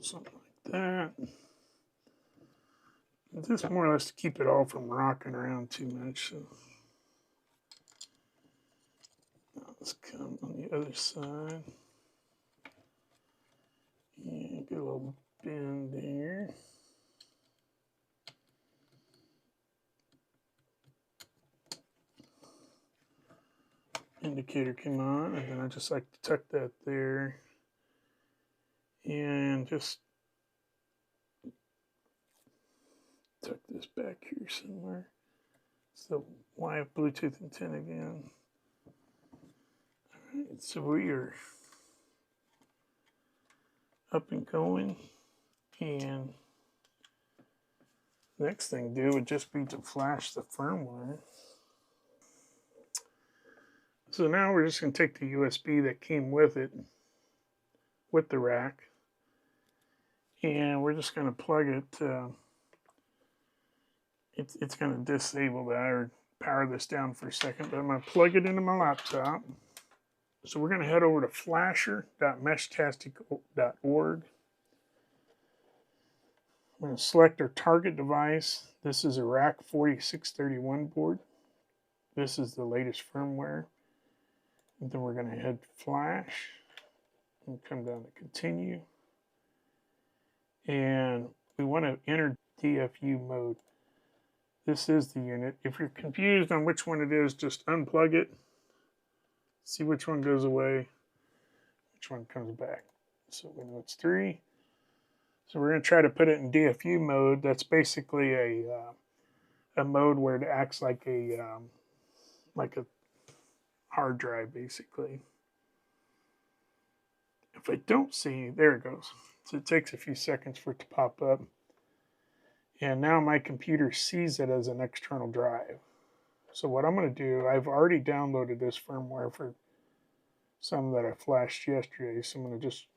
Something like that. Just more or less to keep it all from rocking around too much. So now let's come on the other side. And get a little bend there. Indicator came on, and then I just like to tuck that there. And just tuck this back here somewhere. So why Bluetooth antenna again? Alright, so we are up and going. And next thing to do would just be to flash the firmware. So now we're just going to take the USB that came with it, with the rack, and we're just going to plug it. It's going to disable that or power this down for a second, but I'm going to plug it into my laptop. So we're going to head over to flasher.meshtastic.org. We're going to select our target device. This is a rack 4631 board. This is the latest firmware. And then we're going to hit flash and come down to continue. And we want to enter DFU mode. This is the unit. If you're confused on which one it is, just unplug it. See which one goes away, which one comes back. So we know it's 3. So we're going to try to put it in DFU mode. That's basically a mode where it acts like a hard drive, basically. If I don't see, there it goes. So it takes a few seconds for it to pop up. And now my computer sees it as an external drive. So what I'm going to do, I've already downloaded this firmware for some that I flashed yesterday. So I'm going to just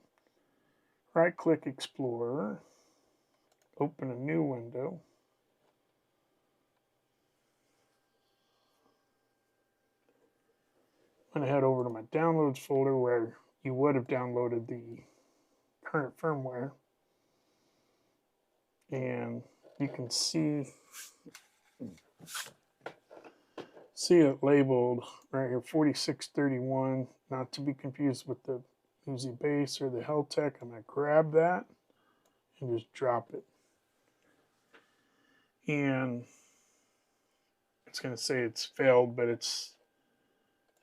right-click Explorer, open a new window. I'm going to head over to my downloads folder where you would have downloaded the current firmware. And you can see it labeled right here, 4631, not to be confused with the Uzi Base or the Heltec. I'm going to grab that and just drop it. And it's going to say it's failed, but it's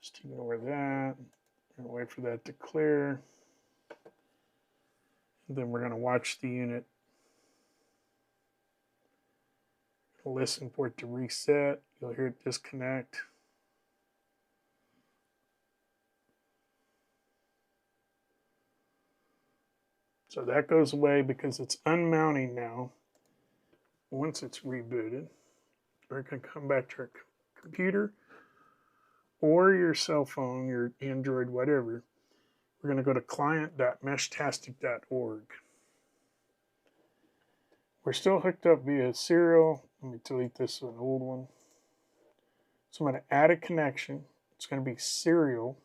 just ignore that. We're going to wait for that to clear. And then we're going to watch the unit. Listen for it to reset. You'll hear it disconnect. So that goes away because it's unmounting now. Once it's rebooted, we're going to come back to our computer or your cell phone, your Android, whatever. We're going to go to client.meshtastic.org. We're still hooked up via serial. Let me delete this one, old one. So I'm going to add a connection. It's going to be serial.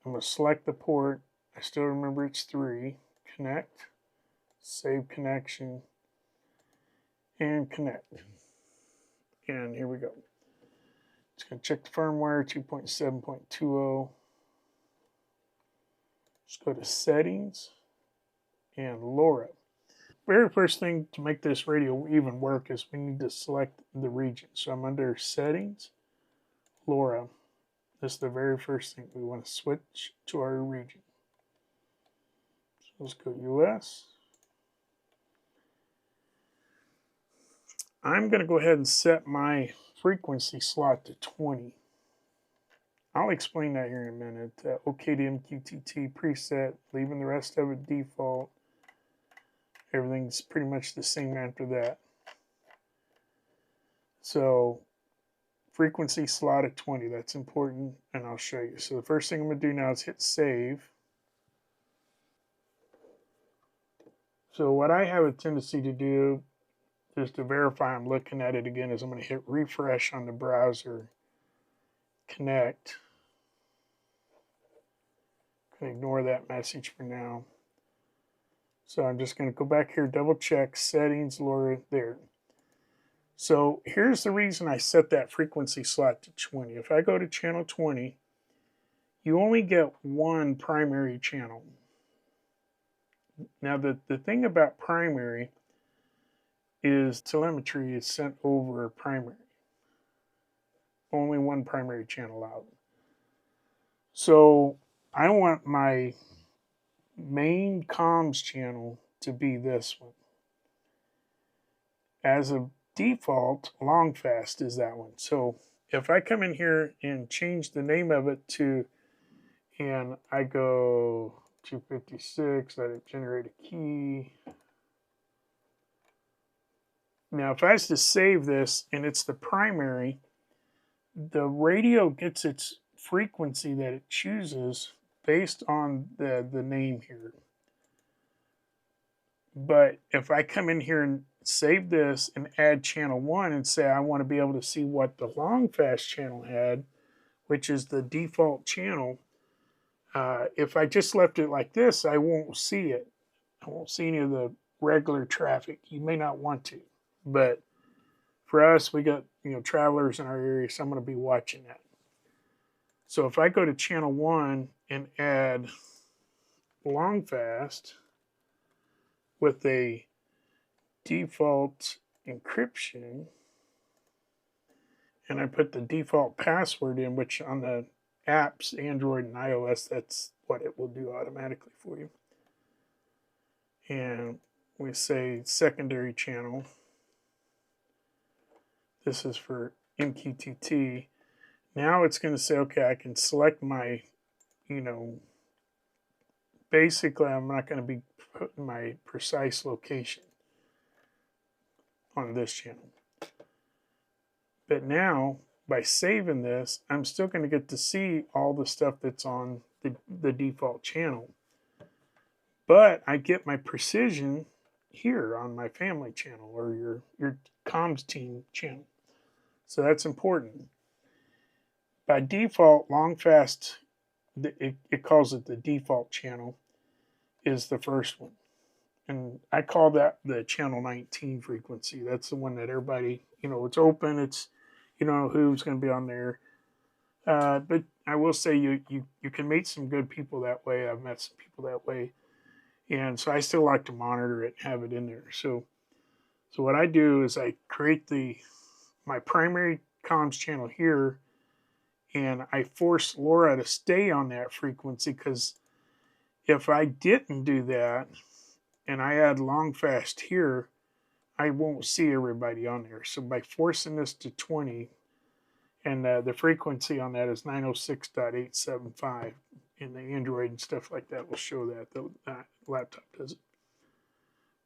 I'm going to select the port. I still remember it's 3. Connect, save connection, and connect. And here we go. It's going to check the firmware 2.7.20. Just go to settings and LoRa. Very first thing to make this radio even work is we need to select the region. So I'm under settings, LoRa. This is the very first thing. We want to switch to our region. So let's go US. I'm going to go ahead and set my frequency slot to 20. I'll explain that here in a minute. OK to MQTT preset, leaving the rest of it default. Everything's pretty much the same after that. So frequency slot at 20, that's important, and I'll show you. So the first thing I'm going to do now is hit save. So what I have a tendency to do, just to verify I'm looking at it again, is I'm going to hit refresh on the browser, connect. I'm going to ignore that message for now. So I'm just going to go back here, double check, settings, LoRa, there. So here's the reason I set that frequency slot to 20. If I go to channel 20, you only get one primary channel. Now the thing about primary is telemetry is sent over primary. Only one primary channel out. So I want my main comms channel to be this one. As a default, long fast is that one. So if I come in here and change the name of it to, and I go 256, let it generate a key. Now if I was to save this and it's the primary, the radio gets its frequency that it chooses based on the name here. But if I come in here and save this and add channel 1 and say I want to be able to see what the long fast channel had, which is the default channel, if I just left it like this, I won't see it. I won't see any of the regular traffic. You may not want to, but for us, we got travelers in our area, so I'm going to be watching that. So if I go to channel 1 and add long fast with a default encryption, and I put the default password in, which on the apps, Android and iOS, that's what it will do automatically for you. And we say secondary channel. This is for MQTT. Now it's going to say, okay, I can select my, basically I'm not going to be putting my precise location on this channel. But now, by saving this, I'm still going to get to see all the stuff that's on the default channel. But I get my precision here on my family channel or your comms team channel. So that's important. By default, long fast, it calls it the default channel, is the first one. And I call that the channel 19 frequency. That's the one that everybody, it's open, it's, who's going to be on there. But I will say you can meet some good people that way. I've met some people that way. And so I still like to monitor it and have it in there. So what I do is I create my primary comms channel here, and I force LoRa to stay on that frequency, because if I didn't do that and I add long fast here, I won't see everybody on there. So by forcing this to 20, and the frequency on that is 906.875, and the Android and stuff like that will show that. The laptop doesn't.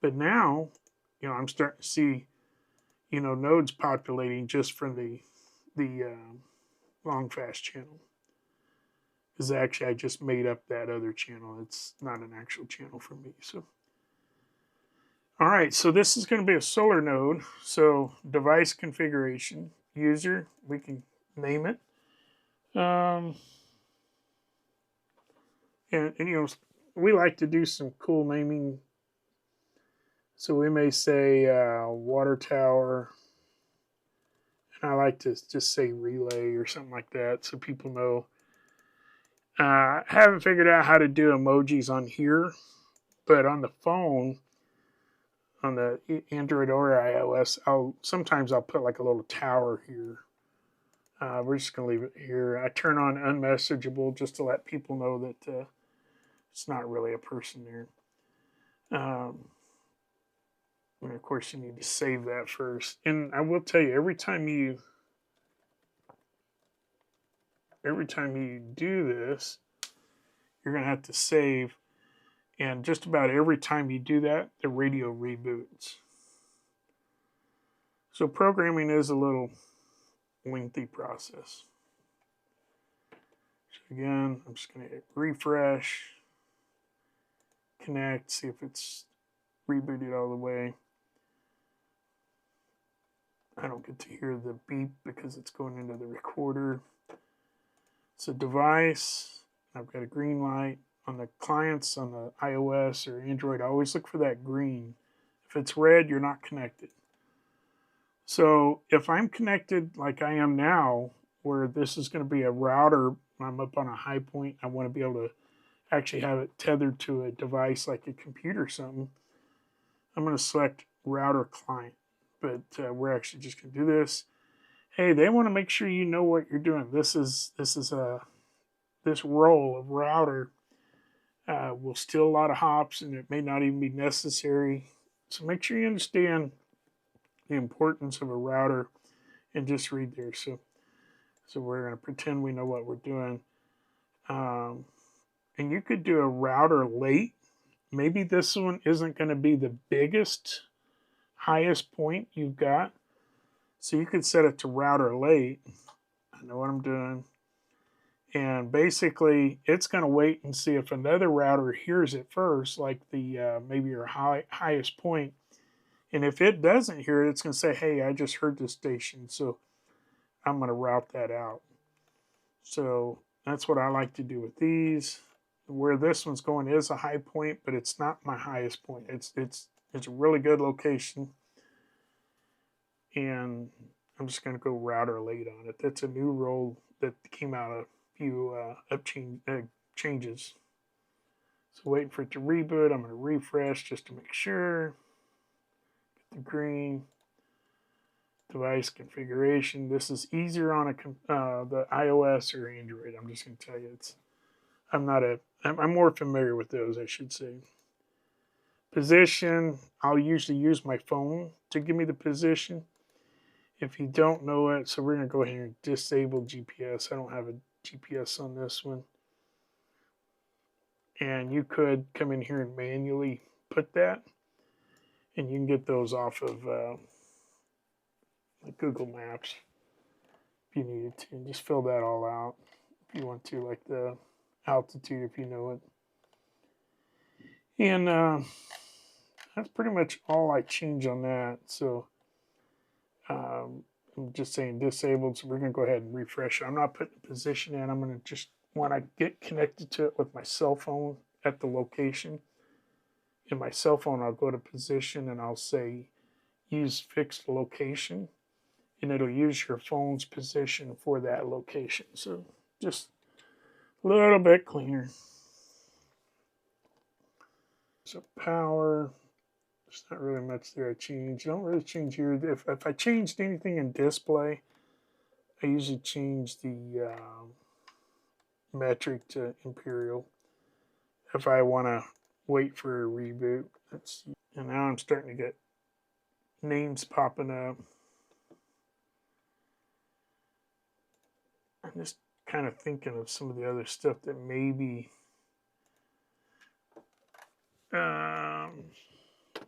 But now, I'm starting to see, nodes populating just from the long fast channel. Because actually I just made up that other channel. It's not an actual channel for me. So, all right, so this is going to be a solar node. So device configuration, user, we can name it. And we like to do some cool naming. So we may say water tower. And I like to just say relay or something like that so people know. I haven't figured out how to do emojis on here, but on the phone, on the Android or iOS, sometimes I'll put like a little tower here. We're just going to leave it here. I turn on unmessageable just to let people know that it's not really a person there. And of course, you need to save that first. And I will tell you, every time you do this, you're going to have to save. And just about every time you do that, the radio reboots. So programming is a little lengthy process. So again, I'm just going to hit refresh, connect, see if it's rebooted all the way. I don't get to hear the beep because it's going into the recorder. It's a device. I've got a green light. On the clients, on the iOS or Android, I always look for that green. If it's red, you're not connected. So if I'm connected like I am now, where this is going to be a router, I'm up on a high point, I want to be able to actually have it tethered to a device like a computer or something, I'm going to select router client. But we're actually just going to do this. Hey, they want to make sure you know what you're doing. This role of router will steal a lot of hops, and it may not even be necessary. So make sure you understand the importance of a router and just read there. So we're going to pretend we know what we're doing. And you could do a router late. Maybe this one isn't going to be the biggest, highest point you've got. So you could set it to router late. I know what I'm doing. And basically, it's going to wait and see if another router hears it first, like the maybe your highest point. And if it doesn't hear it, it's going to say, hey, I just heard this station, so I'm going to route that out. So that's what I like to do with these. Where this one's going is a high point, but it's not my highest point. It's a really good location. And I'm just going to go router late on it. That's a new role that came out of few changes. So waiting for it to reboot. I'm going to refresh just to make sure. Get the green. Device configuration. This is easier on the iOS or Android. I'm just going to tell you, I'm more familiar with those, I should say. Position. I'll usually use my phone to give me the position. If you don't know it, so we're going to go ahead and disable GPS. I don't have a GPS on this one. And you could come in here and manually put that. And you can get those off of Google Maps if you needed to. And just fill that all out if you want to, like the altitude if you know it. And that's pretty much all I change on that. So I'm just saying disabled, so we're going to go ahead and refresh it. I'm not putting a position in. I'm going to just, when I get connected to it with my cell phone at the location, in my cell phone, I'll go to position and I'll say use fixed location, and it'll use your phone's position for that location. So just a little bit cleaner. So power. There's not really much there I change. I don't really change here. If I changed anything in display, I usually change the metric to imperial. If I want to wait for a reboot, and now I'm starting to get names popping up. I'm just kind of thinking of some of the other stuff that maybe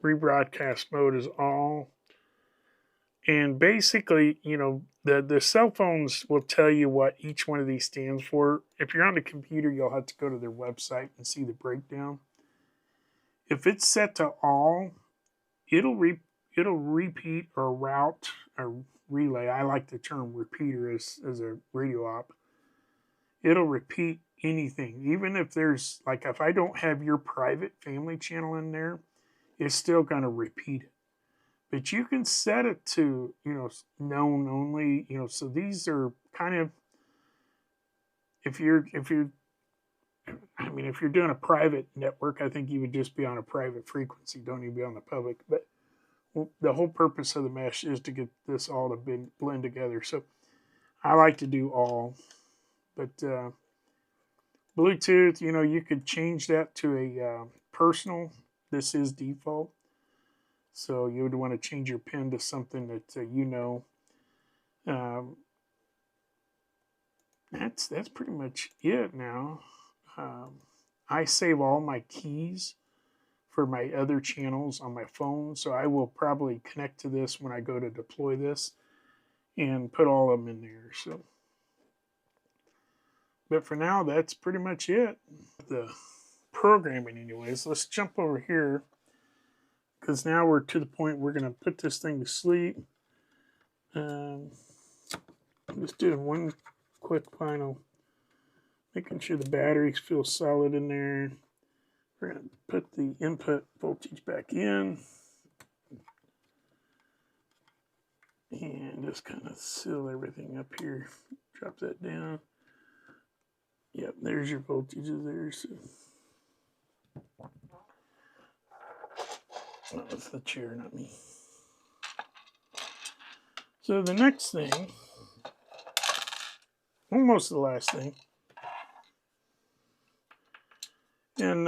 rebroadcast mode is all. And basically, you know, the cell phones will tell you what each one of these stands for. If you're on the computer, you'll have to go to their website and see the breakdown. If it's set to all, it'll repeat or route or relay. I like the term repeater as a radio op. It'll repeat anything, even if there's, like, if I don't have your private family channel in there, it's still going to repeat it. But you can set it to, you know, known only, you know, so these are kind of, if you're I mean, if you're doing a private network, I think you would just be on a private frequency, don't even be on the public. But the whole purpose of the mesh is to get this all to blend together. So I like to do all. But Bluetooth, you know, you could change that to a personal. This is default. So you would want to change your pin to something that you know. That's pretty much it now. I save all my keys for my other channels on my phone, so I will probably connect to this when I go to deploy this and put all of them in there. So, but for now, that's pretty much it. The programming, anyways. Let's jump over here, because now we're to the point we're going to put this thing to sleep. Just doing one quick final, making sure the batteries feel solid in there. We're going to put the input voltage back in and just kind of seal everything up here. Drop that down. Yep, there's your voltages there. So that was the chair, not me. So the next thing, almost the last thing, and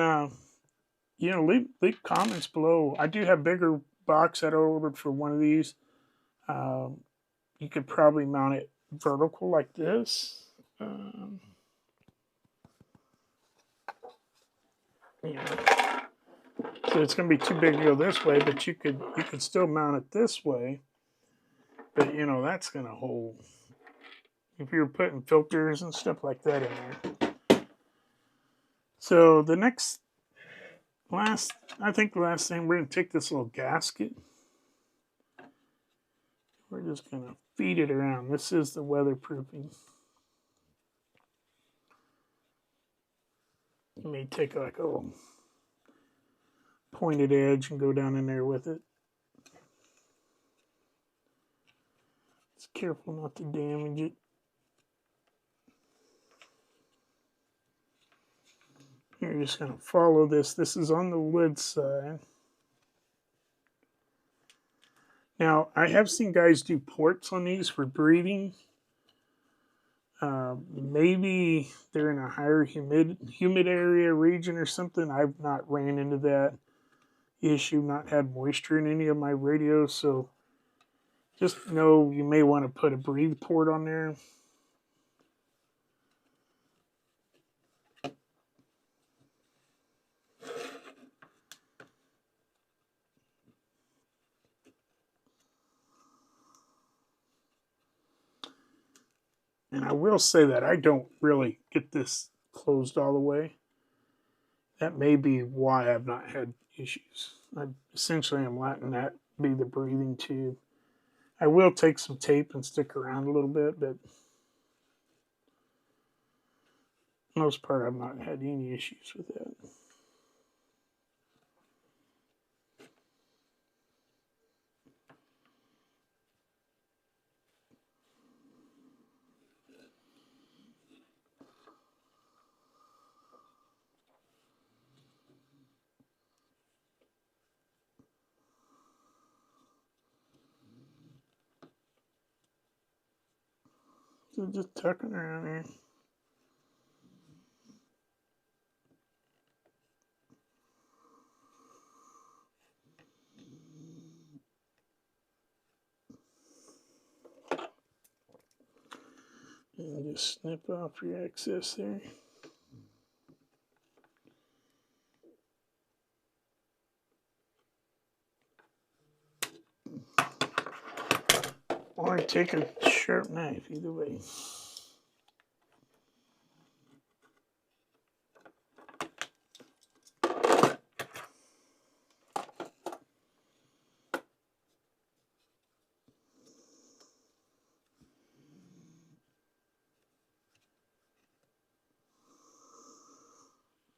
you know, leave comments below. I do have bigger box that I ordered for one of these. You could probably mount it vertical like this. Yeah. So it's going to be too big to go this way, but you could still mount it this way. But you know, that's going to hold. If you're putting filters and stuff like that in there. So the I think the last thing, we're going to take this little gasket. We're just going to feed it around. This is the weatherproofing. You may take like a little pointed edge and go down in there with it. Just careful not to damage it. You're just going to follow this. This is on the lid side. Now, I have seen guys do ports on these for breathing. Maybe they're in a higher humid area region or something. I've not ran into that issue, not had moisture in any of my radios. So just know you may want to put a breathe port on there. And I will say that I don't really get this closed all the way. That may be why I've not had issues. I essentially am letting that be the breathing tube. I will take some tape and stick around a little bit, but for the most part I've not had any issues with that. So just tucking around there. And just snip off your excess there. Or take a sharp knife, either way.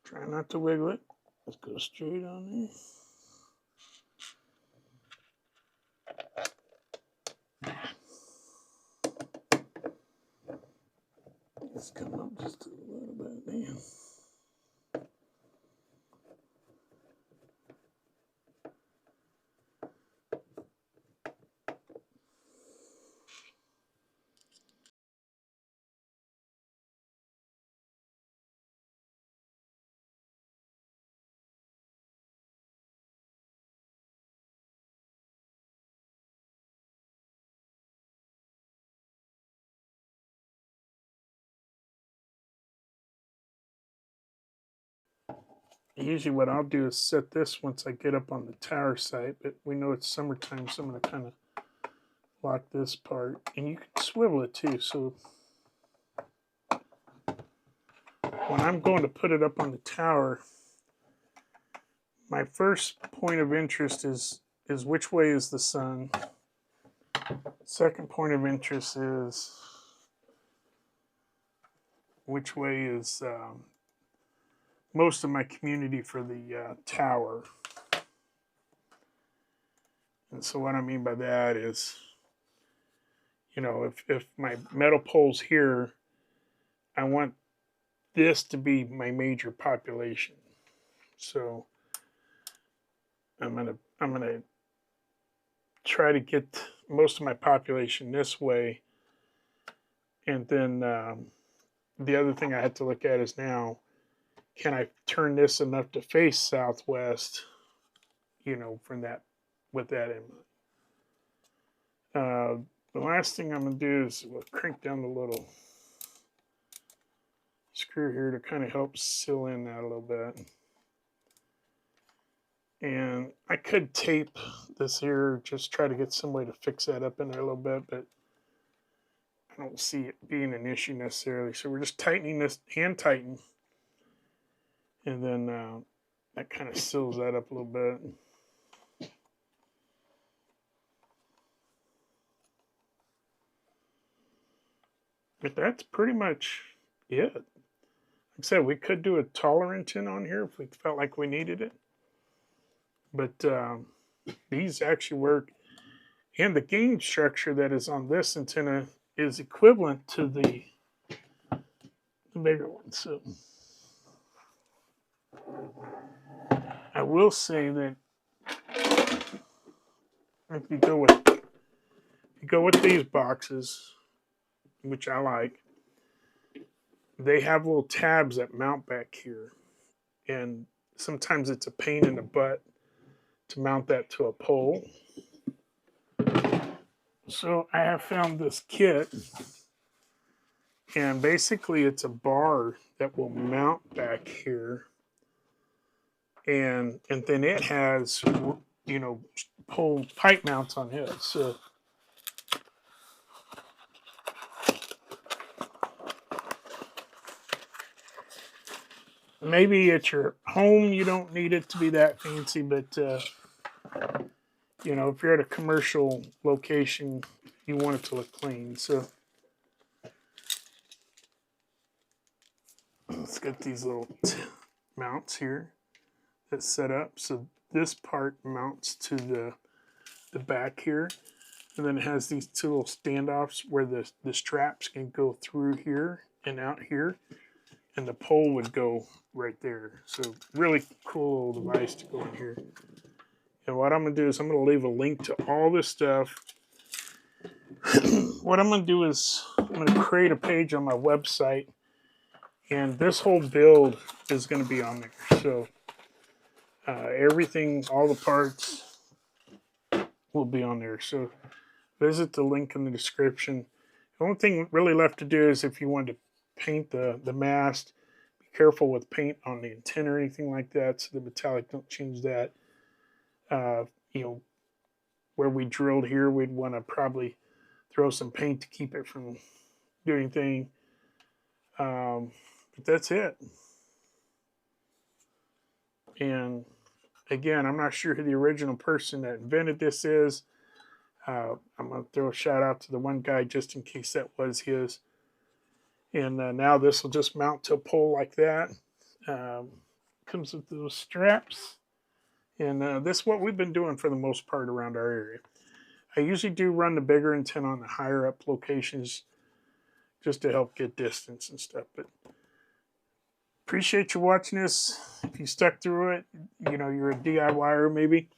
Try not to wiggle it. Let's go straight on there. Let's come up just a little bit there. Usually what I'll do is set this once I get up on the tower site, but we know it's summertime, so I'm going to kind of lock this part. And you can swivel it too, so when I'm going to put it up on the tower, my first point of interest is which way is the sun. Second point of interest is which way is most of my community for the tower. And so what I mean by that is, you know, if my metal pole's here, I want this to be my major population. So I'm gonna try to get most of my population this way. And then the other thing I had to look at is now, can I turn this enough to face southwest, you know, from that, with that in mind. The last thing I'm going to do is we'll crank down the little screw here to kind of help seal in that a little bit. And I could tape this here, just try to get some way to fix that up in there a little bit, but I don't see it being an issue necessarily. So we're just tightening this, hand tighten. And then that kind of seals that up a little bit. But that's pretty much it. Like I said, we could do a taller antenna on here if we felt like we needed it. But these actually work. And the gain structure that is on this antenna is equivalent to the bigger one. So I will say that if you go with these boxes, which I like, they have little tabs that mount back here, and sometimes it's a pain in the butt to mount that to a pole. So I have found this kit, and basically it's a bar that will mount back here, and then it has, you know, pole pipe mounts on it. So maybe at your home you don't need it to be that fancy, but you know, if you're at a commercial location, you want it to look clean. So let's get these little mounts here that's set up. So this part mounts to the back here, and then it has these two little standoffs where the straps can go through here and out here, and the pole would go right there. So really cool little device to go in here. And what I'm going to do is I'm going to leave a link to all this stuff. What I'm going to do is I'm going to create a page on my website, and this whole build is going to be on there. So everything, all the parts will be on there. So visit the link in the description. The only thing really left to do is if you wanted to paint the mast, be careful with paint on the antenna or anything like that, so the metallic don't change that. Uh, you know, where we drilled here, we'd want to probably throw some paint to keep it from doing anything. But that's it. And again, I'm not sure who the original person that invented this is. I'm going to throw a shout out to the one guy just in case that was his. And now this will just mount to a pole like that. Um, Comes with those straps. And this is what we've been doing for the most part around our area. I usually do run the bigger antenna on the higher up locations just to help get distance and stuff. But appreciate you watching this. If you stuck through it, you know, you're a DIYer maybe.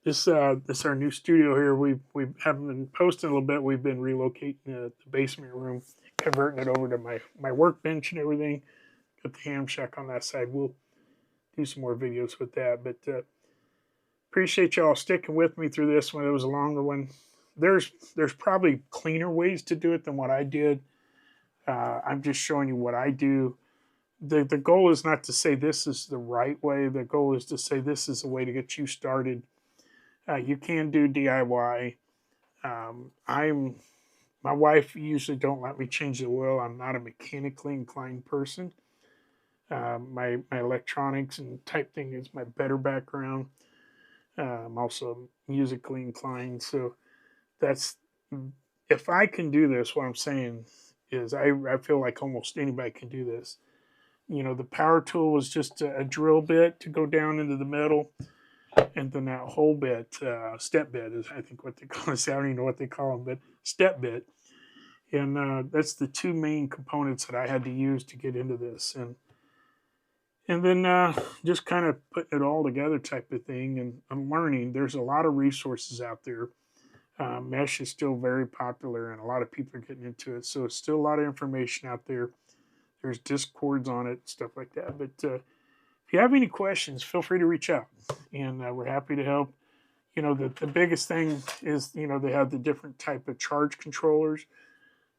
This is our new studio here. We haven't been posting a little bit. We've been relocating the basement room, converting it over to my workbench and everything. Got the ham shack on that side. We'll do some more videos with that. But appreciate y'all sticking with me through this one. It was a longer one. There's probably cleaner ways to do it than what I did. I'm just showing you what I do. The goal is not to say this is the right way. The goal is to say this is the way to get you started. You can do DIY. My wife usually don't let me change the oil. I'm not a mechanically inclined person. My electronics and type thing is my better background. I'm also musically inclined, so that's if I can do this. What I'm saying is, I feel like almost anybody can do this. You know, the power tool was just a drill bit to go down into the metal, and then that whole bit, step bit is I think what they call it. I don't even know what they call them, but step bit, and that's the two main components that I had to use to get into this, and then just kind of putting it all together type of thing. And I'm learning. There's a lot of resources out there. Mesh is still very popular, and a lot of people are getting into it. So it's still a lot of information out there. There's discords on it, stuff like that. But if you have any questions, feel free to reach out, and we're happy to help. You know, the biggest thing is, you know, they have the different type of charge controllers,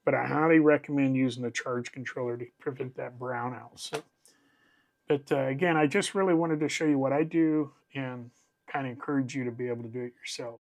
but I highly recommend using the charge controller to prevent that brownout. So, but again, I just really wanted to show you what I do and kind of encourage you to be able to do it yourself.